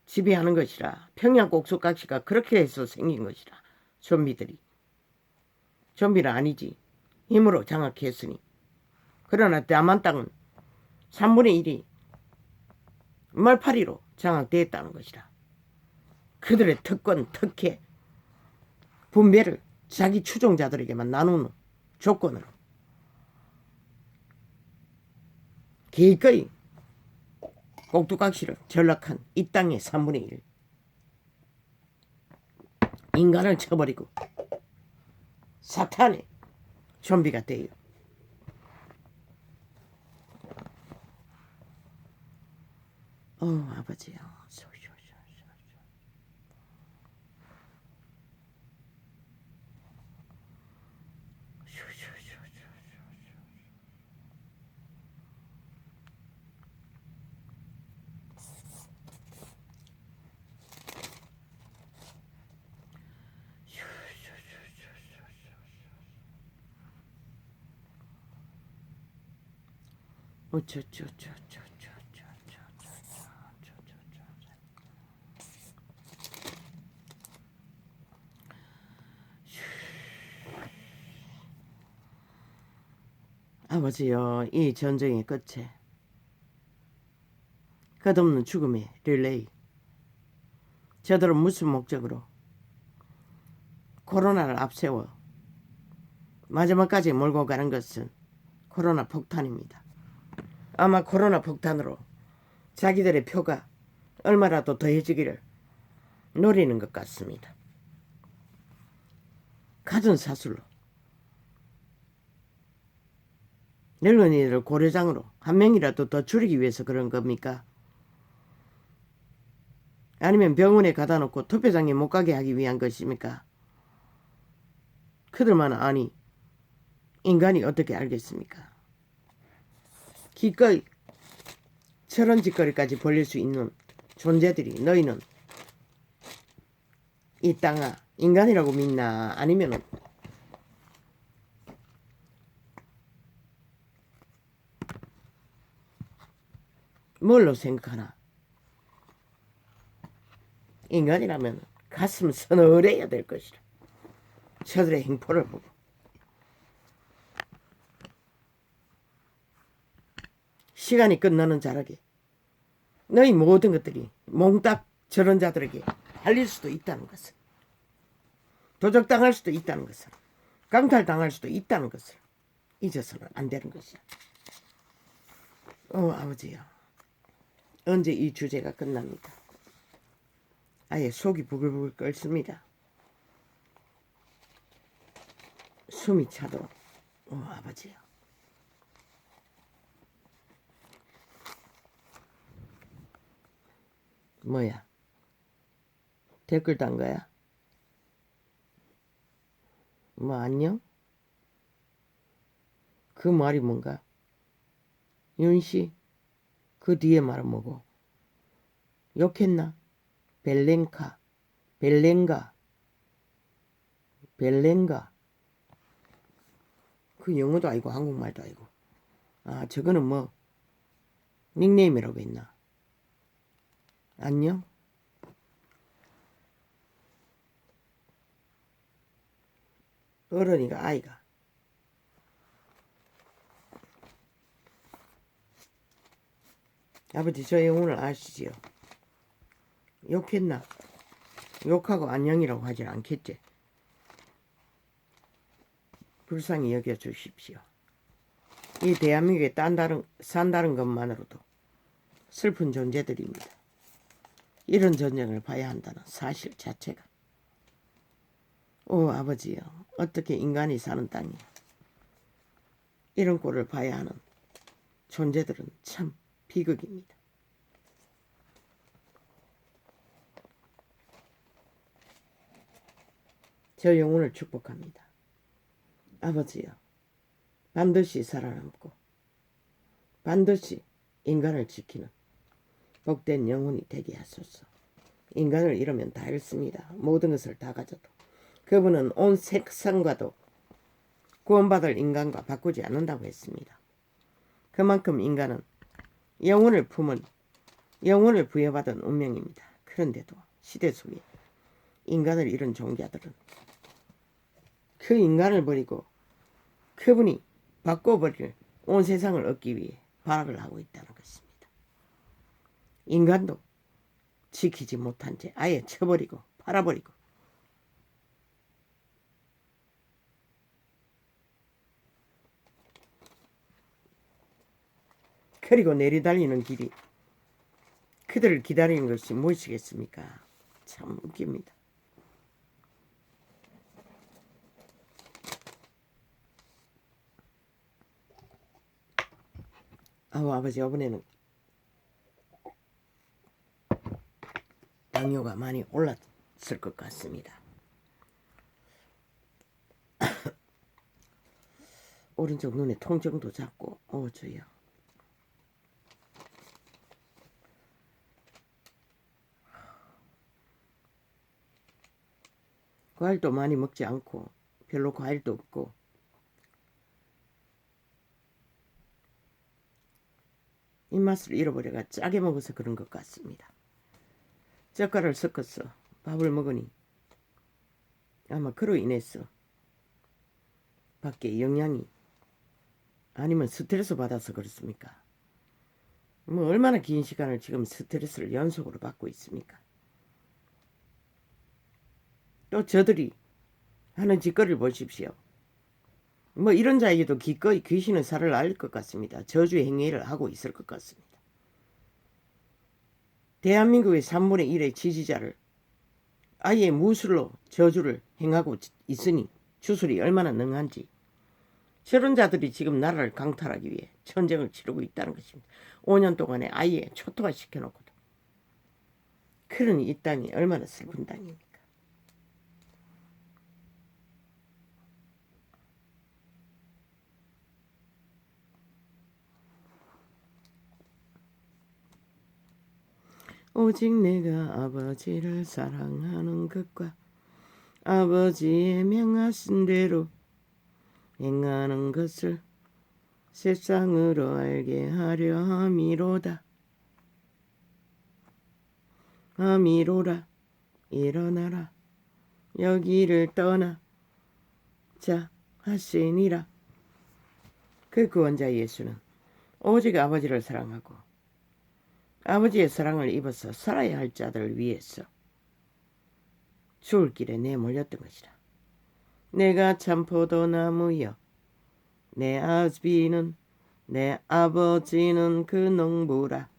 지배하는 것이라. 평양 꼭두각시가 그렇게 해서 생긴 것이라. 좀비들이. 좀비는 아니지. 힘으로 장악했으니. 그러나 남한 땅은 3분의 1이 말파리로 장악되었다는 것이라. 그들의 특권, 특혜, 분배를 자기 추종자들에게만 나누는 조건으로 기꺼이 꼭두각시를 전락한 이 땅의 3분의 1 인간을 쳐버리고 사탄의 좀비가 돼요. 아버지야, 아버지여, 이 전쟁의 끝에 끝없는 죽음의 릴레이, 저들은 무슨 목적으로 코로나를 앞세워 마지막까지 몰고 가는 것은 코로나 폭탄입니다. 아마 코로나 폭탄으로 자기들의 표가 얼마라도 더해지기를 노리는 것 같습니다. 갖은 사슬로 늙은이들을 고려장으로 한 명이라도 더 줄이기 위해서 그런 겁니까? 아니면 병원에 가다 놓고 투표장에 못 가게 하기 위한 것입니까? 그들만 아니 인간이 어떻게 알겠습니까? 기꺼이 저런 짓거리까지 벌릴 수 있는 존재들이 너희는 이 땅아 인간이라고 믿나 아니면은 뭘로 생각하나? 인간이라면 가슴 서늘해야 될 것이라. 저들의 행포를 보고 시간이 끝나는 자락에 너희 모든 것들이 몽딱 저런 자들에게 팔릴 수도 있다는 것을, 도적당할 수도 있다는 것을, 강탈당할 수도 있다는 것을 잊어서는 안 되는 것이야. 아버지야, 언제 이 주제가 끝납니까? 아예 속이 부글부글 끓습니다. 숨이 차도록. 아버지야. 뭐야? 댓글 단 거야? 뭐 안녕? 그 말이 뭔가? 윤씨, 그 뒤에 말은 뭐고? 욕했나? 벨렌카, 벨렌가, 벨렌가. 그 영어도 아니고 한국말도 아니고. 아, 저거는 뭐 닉네임이라고 했나? 안녕? 어른이가 아이가. 아버지 저 영혼을 아시지요? 욕했나? 욕하고 안녕이라고 하진 않겠지? 불쌍히 여겨주십시오. 이 대한민국에 산다는 것만으로도 슬픈 존재들입니다. 이런 전쟁을 봐야 한다는 사실 자체가. 아버지요, 어떻게 인간이 사는 땅에 이런 꼴을 봐야 하는 존재들은 참 비극입니다. 저 영혼을 축복합니다. 아버지요, 반드시 살아남고 반드시 인간을 지키는 복된 영혼이 되게 하소서. 인간을 잃으면 다 잃습니다. 모든 것을 다 가져도 그분은 온 세상과도 구원받을 인간과 바꾸지 않는다고 했습니다. 그만큼 인간은 영혼을 품은, 영혼을 부여받은 운명입니다. 그런데도 시대 속에 인간을 잃은 종자들은 그 인간을 버리고 그분이 바꿔버릴 온 세상을 얻기 위해 발악을 하고 있다는 것입니다. 인간도 지키지 못한 채 아예 쳐버리고 팔아버리고 그리고 내리달리는 길이 그들을 기다리는 것이 무엇이겠습니까? 참 웃깁니다. 아버지 이번에는 당뇨가 많이 올랐을 것 같습니다. 오른쪽 눈에 통증도 잡고 저요. 과일도 많이 먹지 않고 별로 과일도 없고 입맛을 잃어버려가 짜게 먹어서 그런 것 같습니다. 젓갈을 섞어서 밥을 먹으니 아마 그로 인해서 밖에 영양이 아니면 스트레스 받아서 그렇습니까? 뭐 얼마나 긴 시간을 지금 스트레스를 연속으로 받고 있습니까? 또 저들이 하는 짓거리를 보십시오. 뭐 이런 자에게도 기꺼이 귀신은 살을 앓을 것 같습니다. 저주 행위를 하고 있을 것 같습니다. 대한민국의 3분의 1의 지지자를 아예 무술로 저주를 행하고 있으니 주술이 얼마나 능한지 저런 자들이 지금 나라를 강탈하기 위해 전쟁을 치르고 있다는 것입니다. 5년 동안에 아예 초토화 시켜놓고도. 그러니 이 땅이 얼마나 슬픈 땅입니까? 오직 내가 아버지를 사랑하는 것과 아버지의 명하신 대로 행하는 것을 세상으로 알게 하려 함이로다. 함이로라. 일어나라. 여기를 떠나 자 하시니라. 그 구원자 예수는 오직 아버지를 사랑하고 아버지의 사랑을 입어서 살아야 할 자들을 위해서 죽을 길에 내몰렸던 것이라. 내가 참 포도나무여 내 아버지는 그 농부라.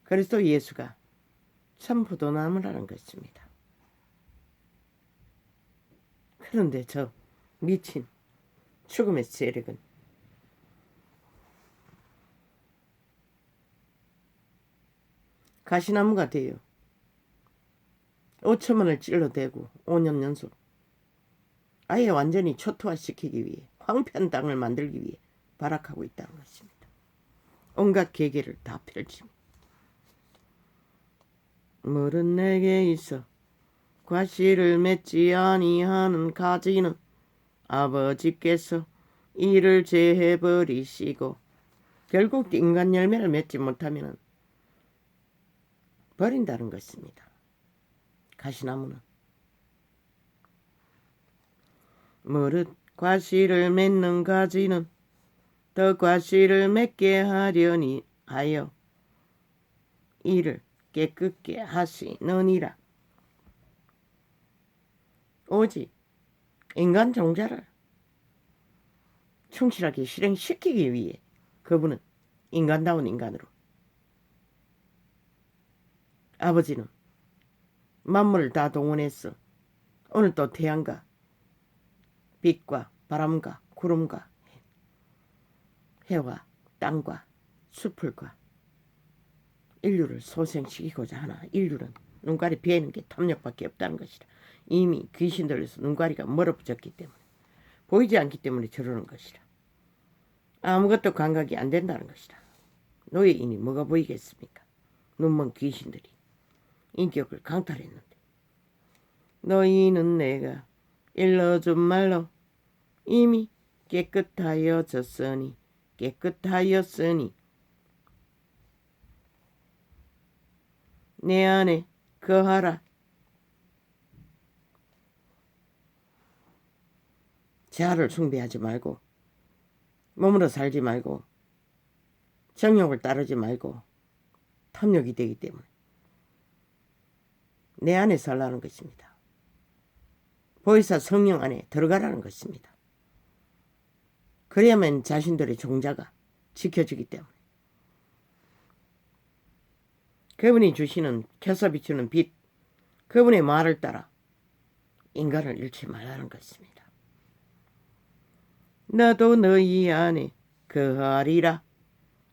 그리스도 예수가 참 포도나무라는 것입니다. 그런데 저 미친 죽음의 세력은 가시나무가 돼요. 5천원을 찔러대고 5년 연속 아예 완전히 초토화시키기 위해 황폐한 땅을 만들기 위해 발악하고 있다는 것입니다. 온갖 계계를 다 펼칩니다. 물은 내게 있어 과실을 맺지 아니하는 가지는 아버지께서 이를 제해버리시고 결국 인간 열매를 맺지 못하면 버린다는 것입니다. 가시나무는 무릇 과실을 맺는 가지는 더 과실을 맺게 하려니 하여 이를 깨끗게 하시느니라. 오직 인간 종자를 충실하게 실행시키기 위해 그분은 인간다운 인간으로 아버지는 만물을 다 동원해서 오늘 또 태양과 빛과 바람과 구름과 해와 땅과 숲을과 인류를 소생시키고자 하나 인류는 눈깔이 비어있는 게 탐욕밖에 없다는 것이라. 이미 귀신들에서 눈가리가 멀어졌기 때문에 보이지 않기 때문에 저러는 것이라. 아무것도 감각이 안 된다는 것이라. 노예인이 뭐가 보이겠습니까? 눈먼 귀신들이 인격을 강탈했는데 너희는 내가 일러준 말로 이미 깨끗하였으니 내 안에 거하라. 자아를 숭배하지 말고 몸으로 살지 말고 정욕을 따르지 말고 탐욕이 되기 때문에 내 안에 살라는 것입니다. 보혜사 성령 안에 들어가라는 것입니다. 그래야만 자신들의 종자가 지켜지기 때문에 그분이 주시는 켜서 비추는 빛, 그분의 말을 따라 인간을 잃지 말라는 것입니다. 나도 너희 안에 거하리라.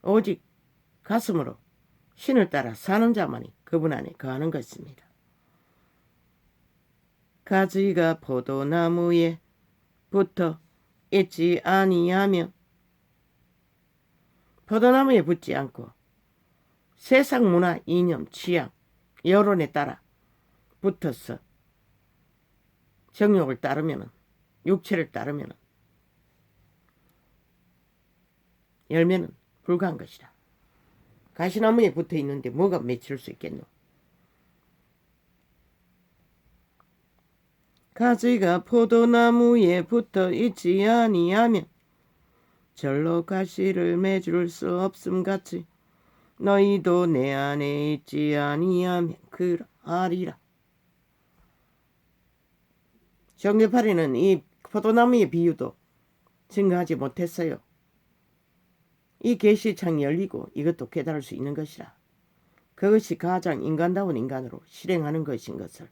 오직 가슴으로 신을 따라 사는 자만이 그분 안에 거하는 것입니다. 가지가 포도나무에 붙어 있지 아니하며 포도나무에 붙지 않고 세상 문화, 이념, 취향, 여론에 따라 붙어서 정욕을 따르면 육체를 따르면 열매는 불가한 것이라. 가시나무에 붙어 있는데 뭐가 맺힐 수 있겠노? 가지가 포도나무에 붙어 있지 아니하면 절로 가시를 맺을 수 없음 같이 너희도 내 안에 있지 아니하면 그러하리라. 정죄파리는 이 포도나무의 비유도 증거하지 못했어요. 이 계시창이 열리고 이것도 깨달을 수 있는 것이라. 그것이 가장 인간다운 인간으로 실행하는 것인 것을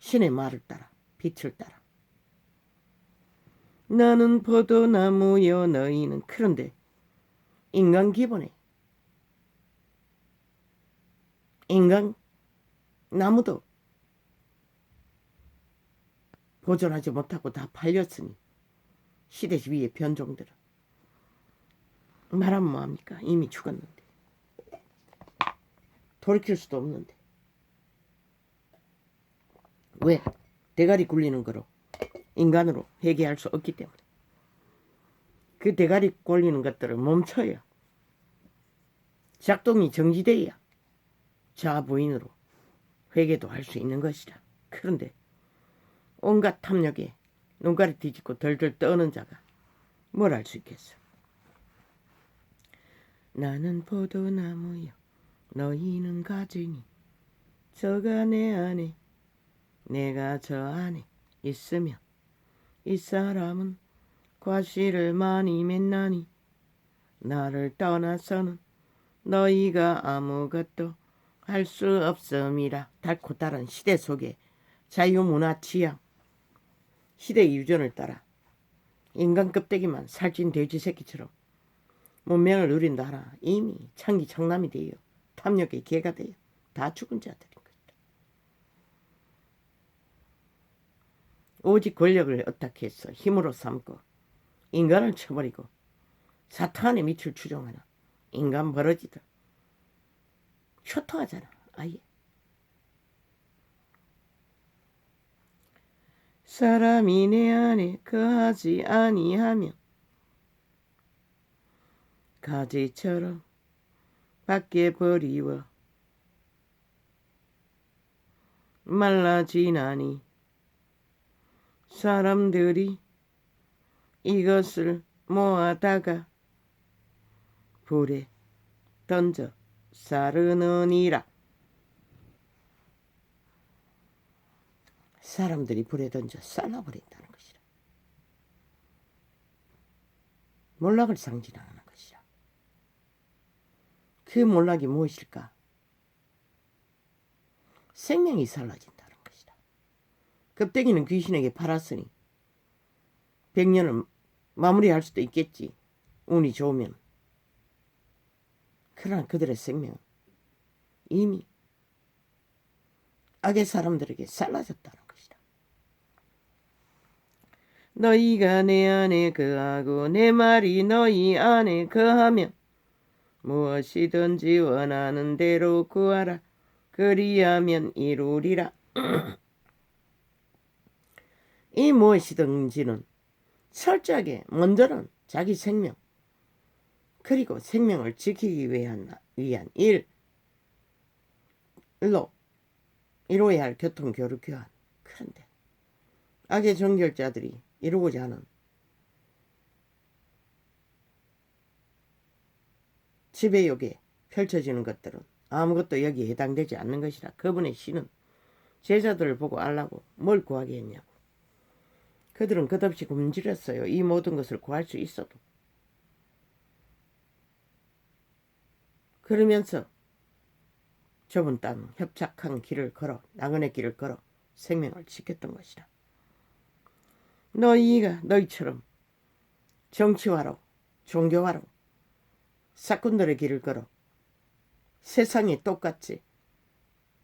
신의 말을 따라 빛을 따라 나는 포도나무여 너희는. 그런데 인간 기본에 인간 나무도 보존하지 못하고 다 팔렸으니 시대 위의 변종들은 말하면 뭐합니까? 이미 죽었는데 돌이킬 수도 없는데 왜? 대가리 굴리는 거로 인간으로 회개할 수 없기 때문에 그 대가리 굴리는 것들을 멈춰야 작동이 정지돼야 자부인으로 회개도 할 수 있는 것이라. 그런데 온갖 탐욕에 눈가리 뒤집고 덜덜 떠는 자가 뭘 할 수 있겠어. 나는 포도나무여 너희는 가지니 저가 내 안에 내가 저 안에 있으며 이 사람은 과실을 많이 맺나니 나를 떠나서는 너희가 아무것도 할 수 없음이라. 달고 다른 시대 속에 자유문화 취향 시대의 유전을 따라 인간 껍데기만 살찐 돼지 새끼처럼 문명을 누린다 하나 이미 창기 청남이 되어 탐욕의 개가 되어 다 죽은 자들인 것이다. 오직 권력을 어떻게해서 힘으로 삼고 인간을 쳐버리고 사탄의 밑을 추종하는 인간 버러지들 초토하잖아. 아예 사람이 내 안에 거하지 아니하면 가지처럼 밖에 버리워 말라지나니 사람들이 이것을 모아다가 불에 던져 사르느니라. 사람들이 불에 던져 쌀라버린다는 것이라. 몰락을 상징하는 것이라. 그 몰락이 무엇일까? 생명이 사라진다는 것이다. 껍데기는 귀신에게 팔았으니 100년을 마무리할 수도 있겠지. 운이 좋으면. 그러나 그들의 생명은 이미 악의 사람들에게 사라졌다는 것이다. 너희가 내 안에 거하고 내 말이 너희 안에 거하면 무엇이든지 원하는 대로 구하라. 그리하면 이루리라. 이 무엇이든지는 철저하게 먼저는 자기 생명 그리고 생명을 지키기 위한 일로 이루어야 할 교통, 교류, 교환. 그런데 악의 정결자들이 이루고자 하는 지배욕에 펼쳐지는 것들은 아무것도 여기에 해당되지 않는 것이라. 그분의 신은 제자들을 보고 알라고 뭘 구하게 했냐고. 그들은 끝없이 굶주렸어요. 이 모든 것을 구할 수 있어도. 그러면서 좁은 땅 협착한 길을 걸어 나그네 길을 걸어 생명을 지켰던 것이라. 너희가 너희처럼 정치화로 종교화로 사꾼들의 길을 걸어 세상이 똑같이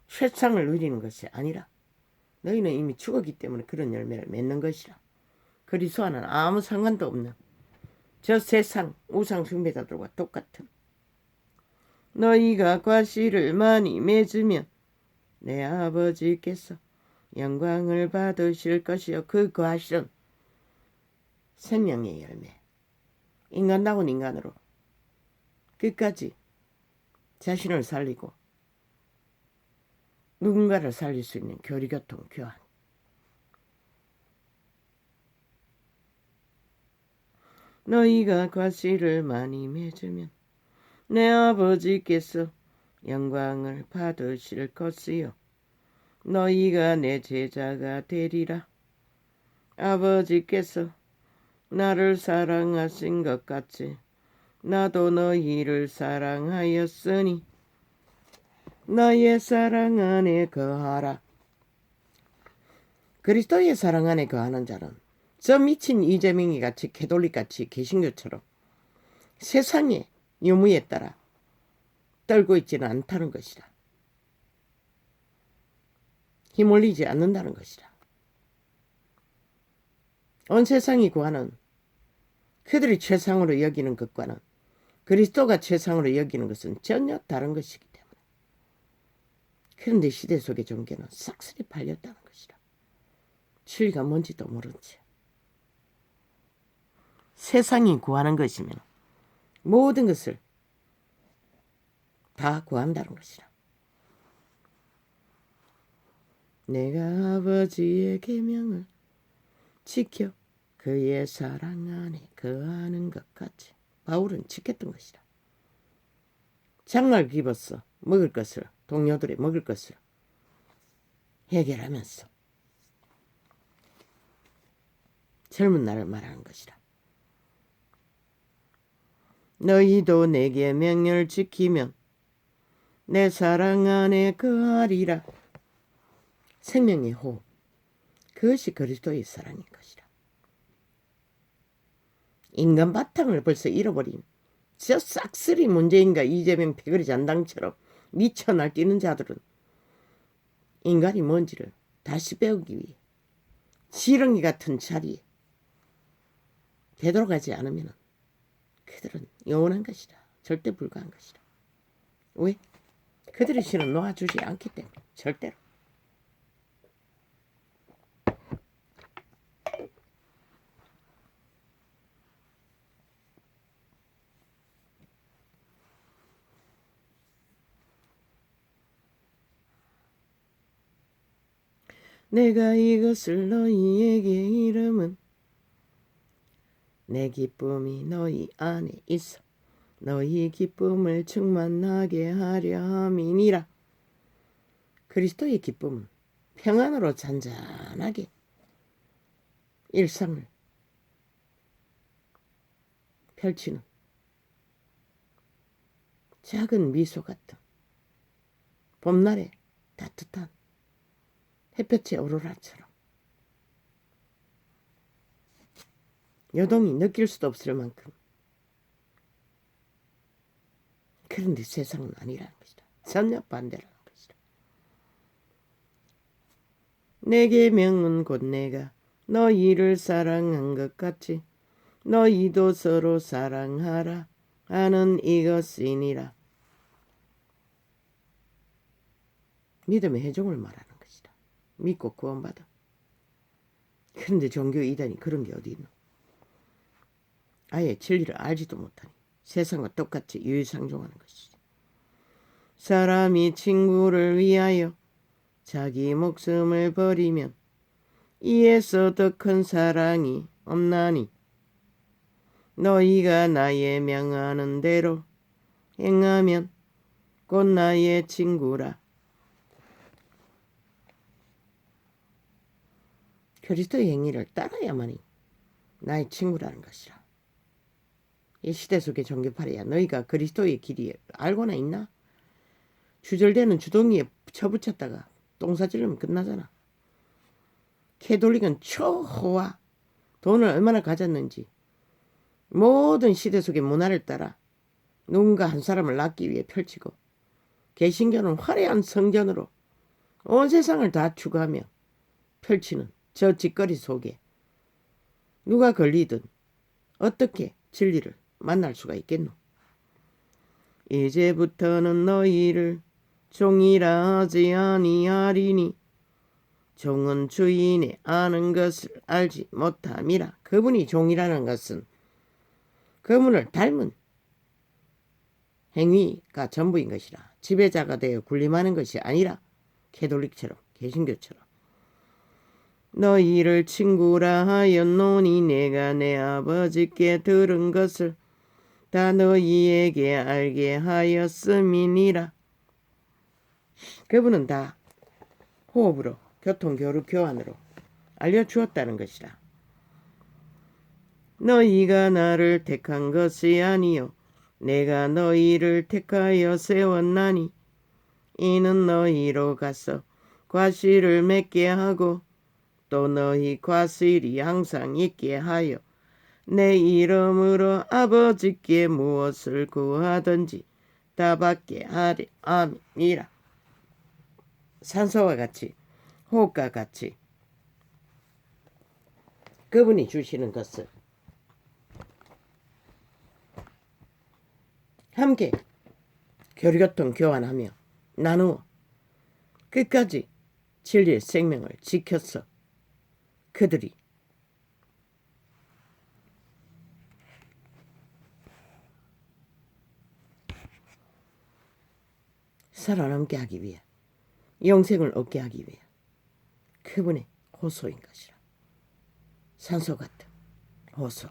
최상을 누리는 것이 아니라 너희는 이미 죽었기 때문에 그런 열매를 맺는 것이라. 그리스도와는 아무 상관도 없는 저 세상 우상 숭배자들과 똑같은 너희가 과실을 많이 맺으면 내 아버지께서 영광을 받으실 것이요. 그 과실은 생명의 열매. 인간다운 인간으로 끝까지 자신을 살리고 누군가를 살릴 수 있는 교리교통 교환. 너희가 과실을 많이 맺으면 내 아버지께서 영광을 받으실 것이요. 너희가 내 제자가 되리라. 아버지께서 나를 사랑하신 것 같이 나도 너희를 사랑하였으니 나의 사랑 안에 거하라. 그리스도의 사랑 안에 거하는 자는 저 미친 이재명이 같이 캐톨릭 같이 개신교처럼 세상의 유무에 따라 떨고 있지는 않다는 것이다. 휘몰리지 않는다는 것이다. 온 세상이 구하는 그들이 최상으로 여기는 것과는 그리스도가 최상으로 여기는 것은 전혀 다른 것이기 때문에. 그런데 시대 속의 종교는 싹쓸이 팔렸다는 것이다. 진리가 뭔지도 모른 채. 세상이 구하는 것이면 모든 것을 다 구한다는 것이다. 내가 아버지의 계명을 지켜 그의 사랑 안에 거하는 것 같이 바울은 지켰던 것이다. 장날 입었어. 먹을 것을, 동료들의 먹을 것을 해결하면서 젊은 날을 말하는 것이다. 너희도 내게 명령을 지키면 내 사랑 안에 거하리라. 생명의 호흡, 그것이 그리스도의 사랑인 것이다. 인간 바탕을 벌써 잃어버린 저 싹쓸이 문재인과 이재명 패거리 잔당처럼 미쳐 날뛰는 자들은 인간이 뭔지를 다시 배우기 위해 지렁이 같은 자리에 되돌아가지 않으면 그들은 영원한 것이다. 절대 불가한 것이다. 왜? 그들의 신은 놓아주지 않기 때문에. 절대로. 내가 이것을 너희에게 이름은 내 기쁨이 너희 안에 있어 너희 기쁨을 충만하게 하려 함이니라. 그리스도의 기쁨은 평안으로 잔잔하게 일상을 펼치는 작은 미소 같은 봄날의 따뜻한 햇볕의 오로라처럼 여동이 느낄 수도 없을 만큼. 그런데 세상은 아니라는 것이다. 전혀 반대라는 것이다. 내 계명은 곧 내가 너희를 사랑한 것 같이 너희도 서로 사랑하라 하는 이것이니라. 믿음의 회종을 말하는 것이다. 믿고 구원받아. 그런데 종교 이단이 그런 게 어디 있노? 아예 진리를 알지도 못하니 세상과 똑같이 유유상종하는 것이지. 사람이 친구를 위하여 자기 목숨을 버리면 이에서 더 큰 사랑이 없나니 너희가 나의 명하는 대로 행하면 곧 나의 친구라. 그리스도의 행위를 따라야만이 나의 친구라는 것이라. 이 시대 속의 종교파리야. 너희가 그리스도의 길이 알고나 있나? 주절되는 주둥이에 쳐붙였다가 똥사지르면 끝나잖아. 캐톨릭은 초호화 돈을 얼마나 가졌는지 모든 시대 속의 문화를 따라 누군가 한 사람을 낳기 위해 펼치고, 개신교는 화려한 성전으로 온 세상을 다 추구하며 펼치는 저 짓거리 속에 누가 걸리든 어떻게 진리를 만날 수가 있겠노? 이제부터는 너희를 종이라 하지 아니하리니 종은 주인의 아는 것을 알지 못함이라. 그분이 종이라는 것은 그분을 닮은 행위가 전부인 것이라. 지배자가 되어 군림하는 것이 아니라 캐톨릭처럼 개신교처럼. 너희를 친구라 하였노니 내가 내 아버지께 들은 것을 다 너희에게 알게 하였음이니라. 그분은 다 호흡으로 교통, 교류, 교환으로 알려주었다는 것이라. 너희가 나를 택한 것이 아니요 내가 너희를 택하여 세웠나니 이는 너희로 가서 과실을 맺게 하고 또 너희 과실이 항상 있게 하여 내 이름으로 아버지께 무엇을 구하든지 다 받게 하리. 아멘이라. 산소와 같이 호흡과 같이 그분이 주시는 것을 함께 교류교통 교환하며 나누어 끝까지 진리의 생명을 지켜서 그들이 살아남게 하기 위해 영생을 얻게 하기 위해 그분의 호소인 것이라. 산소 같은 호소.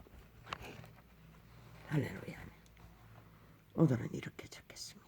할렐루야. 오늘은 이렇게 적겠습니다.